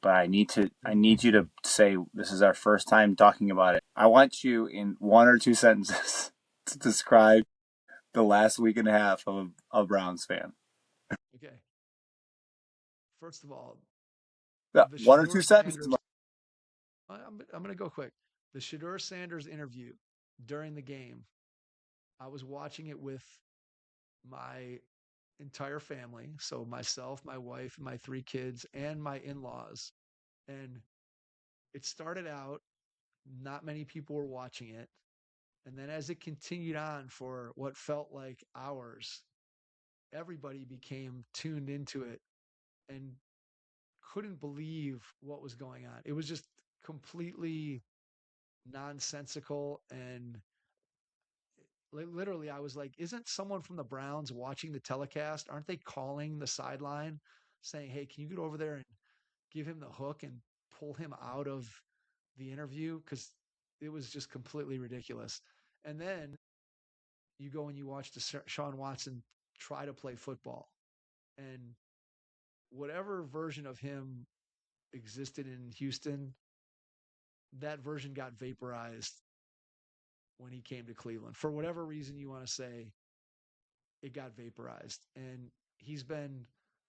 but I need you to say this is our first time talking about it. I want you in 1 or 2 sentences to describe the last week and a half of a Browns fan. Okay. First of all, Yeah, the 1 or Shedeur 2 sentences. Sanders. I'm going to go quick. The Shedeur Sanders interview during the game. I was watching it with my entire family. So myself, my wife, and my 3 kids, and my in-laws. And it started out, not many people were watching it. And then as it continued on for what felt like hours, everybody became tuned into it and couldn't believe what was going on. It was just completely nonsensical and literally I was like, isn't someone from the Browns watching the telecast? Aren't they calling the sideline saying, hey, can you get over there and give him the hook and pull him out of the interview? Because it was just completely ridiculous. And then you go and you watch Deshaun Watson try to play football. And whatever version of him existed in Houston, that version got vaporized when he came to Cleveland. For whatever reason you want to say, it got vaporized. And he's been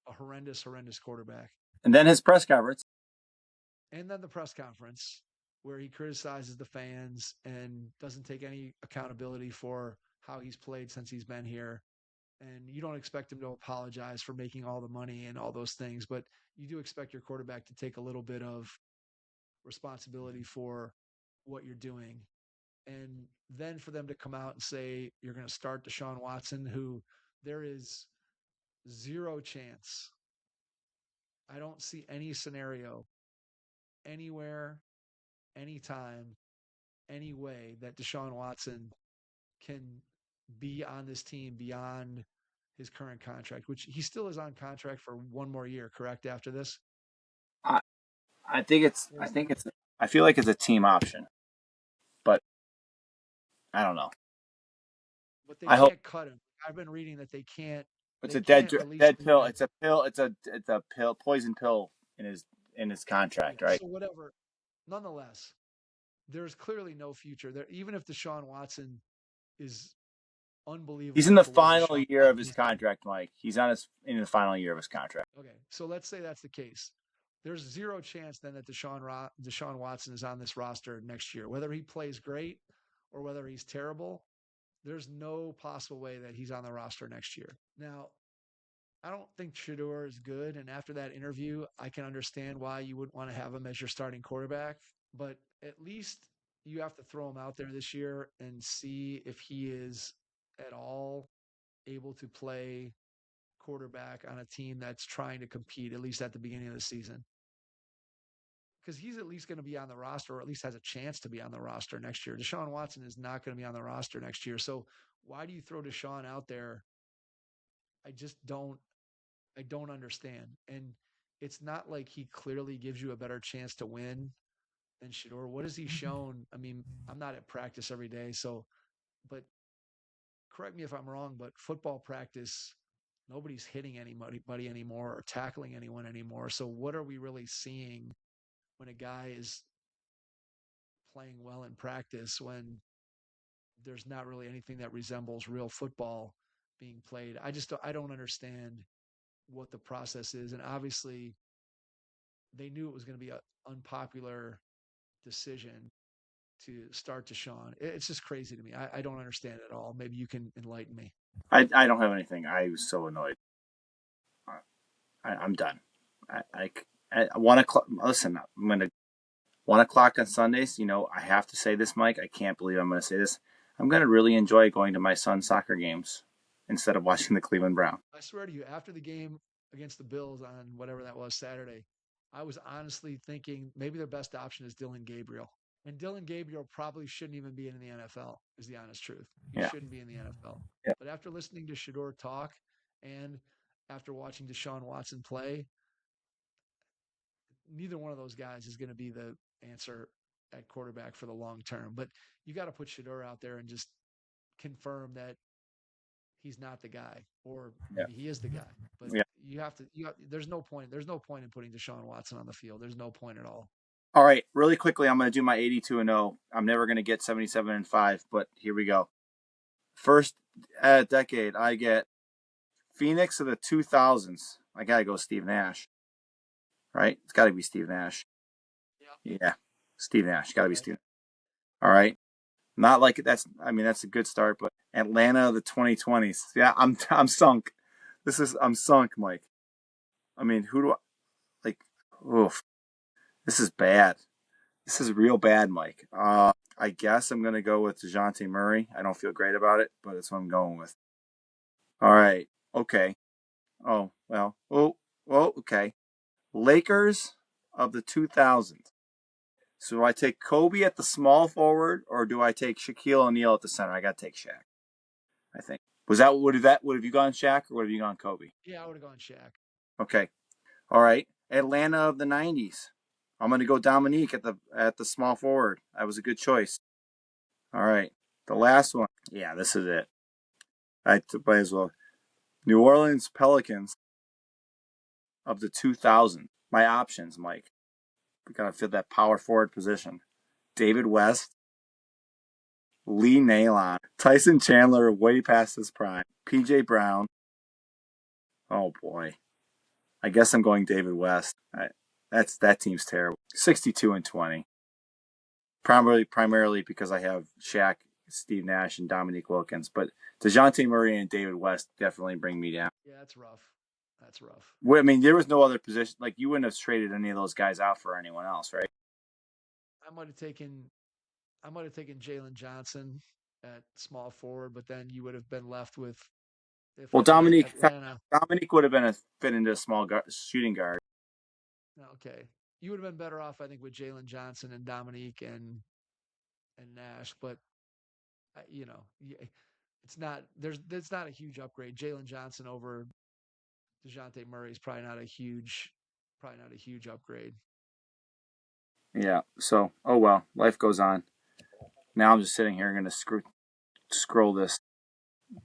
a horrendous quarterback. And then his press conference. And then the press conference where he criticizes the fans and doesn't take any accountability for how he's played since he's been here. And you don't expect him to apologize for making all the money and all those things, but you do expect your quarterback to take a little bit of responsibility for what you're doing. And then for them to come out and say you're going to start Deshaun Watson, who there is zero chance. I don't see any scenario anywhere, anytime, any way that Deshaun Watson can be on this team beyond his current contract, which he still is on contract for one more year, correct? After this, I, I feel like it's a team option, but I don't know. but they I hope can't cut him. I've been reading that they can't. it's They a can't release dead him pill. yet. It's a pill. It's a pill, poison pill in his Yeah. contract, right? So whatever. Nonetheless, there's clearly no future there. Even if Deshaun Watson is He's in unbelievable the for what final Deshaun year of Watson his is. contract, Mike. He's in the final year of his contract. Okay, so let's say that's the case. There's zero chance then that Deshaun Watson is on this roster next year, whether he plays great or whether he's terrible. There's no possible way that he's on the roster next year. Now, I don't think Shedeur is good, and after that interview, I can understand why you wouldn't want to have him as your starting quarterback. But at least you have to throw him out there this year and see if he is at all able to play quarterback on a team that's trying to compete, at least at the beginning of the season. Because he's at least going to be on the roster, or at least has a chance to be on the roster next year. Deshaun Watson is not going to be on the roster next year. So why do you throw Deshaun out there? I just I don't understand. And it's not like he clearly gives you a better chance to win than Shedeur. What has he shown? I mean, I'm not at practice every day, so but correct me if I'm wrong, but football practice, nobody's hitting anybody anymore or tackling anyone anymore. So what are we really seeing when a guy is playing well in practice when there's not really anything that resembles real football being played? I don't understand what the process is. And obviously they knew it was going to be an unpopular decision to start Deshaun. It's just crazy to me. I don't understand it at all. Maybe you can enlighten me. I don't have anything. I was so annoyed. I'm done. At 1 o'clock. Listen, I'm gonna 1 o'clock on Sundays. You know, I have to say this, Mike. I can't believe I'm gonna say this. I'm gonna really enjoy going to my son's soccer games instead of watching the Cleveland Brown. I swear to you, after the game against the Bills on whatever that was Saturday, I was honestly thinking maybe their best option is Dylan Gabriel. And Dylan Gabriel probably shouldn't even be in the NFL, is the honest truth. He Yeah. shouldn't be in the NFL. Yeah. But after listening to Shador talk and after watching Deshaun Watson play, neither one of those guys is going to be the answer at quarterback for the long term. But you got to put Shador out there and just confirm that he's not the guy, or Yeah. maybe he is the guy. But Yeah. there's no point. There's no point in putting Deshaun Watson on the field. There's no point at all. All right, really quickly, I'm going to do my 82-0. I'm never going to get 77-5, but here we go. First decade, I get Phoenix of the 2000s. I got to go Steve Nash. Right? It's got to be Steve Nash. Yeah. Steve Nash. Got to be Steve. All right. Not like that's a good start, but Atlanta of the 2020s. Yeah, I'm sunk. I'm sunk, Mike. I mean, who do I like? Oof. This is bad. This is real bad, Mike. I guess I'm gonna go with DeJounte Murray. I don't feel great about it, but it's what I'm going with. All right. Okay. Oh well. Oh. Okay. Lakers of the 2000s. So do I take Kobe at the small forward, or do I take Shaquille O'Neal at the center? I got to take Shaq. I think. Would have you gone Shaq or would have you gone Kobe? Yeah, I would have gone Shaq. Okay. All right. Atlanta of the 90s. I'm going to go Dominique at the small forward. That was a good choice. All right. The last one. Yeah, this is it. I might as well. New Orleans Pelicans of the 2000s. My options, Mike. We got to fit that power forward position. David West, Lee Nailon, Tyson Chandler way past his prime, PJ Brown. Oh boy. I guess I'm going David West. That team's terrible. 62-20. Primarily because I have Shaq, Steve Nash, and Dominique Wilkins. But DeJounte Murray and David West definitely bring me down. Yeah, that's rough. That's rough. I mean, there was no other position. Like, you wouldn't have traded any of those guys out for anyone else, right? I might have taken Jalen Johnson at small forward, but then you would have been left with if Well, Dominique would have been a fit into a small shooting guard. Okay, you would have been better off, I think, with Jalen Johnson and Dominique and Nash, but it's not it's not a huge upgrade. Jalen Johnson over DeJounte Murray is probably not a huge upgrade. Yeah. So, oh well, life goes on. Now I'm just sitting here going to scroll this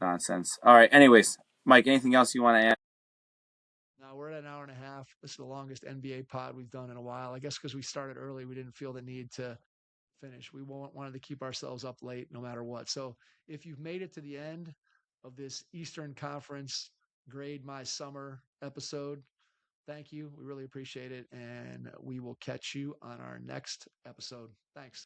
nonsense. All right. Anyways, Mike, anything else you want to add? Now we're at an hour and a half. This is the longest NBA pod we've done in a while. I guess because we started early, we didn't feel the need to finish. We wanted to keep ourselves up late no matter what. So if you've made it to the end of this Eastern Conference Grade My Summer episode, thank you. We really appreciate it. And we will catch you on our next episode. Thanks.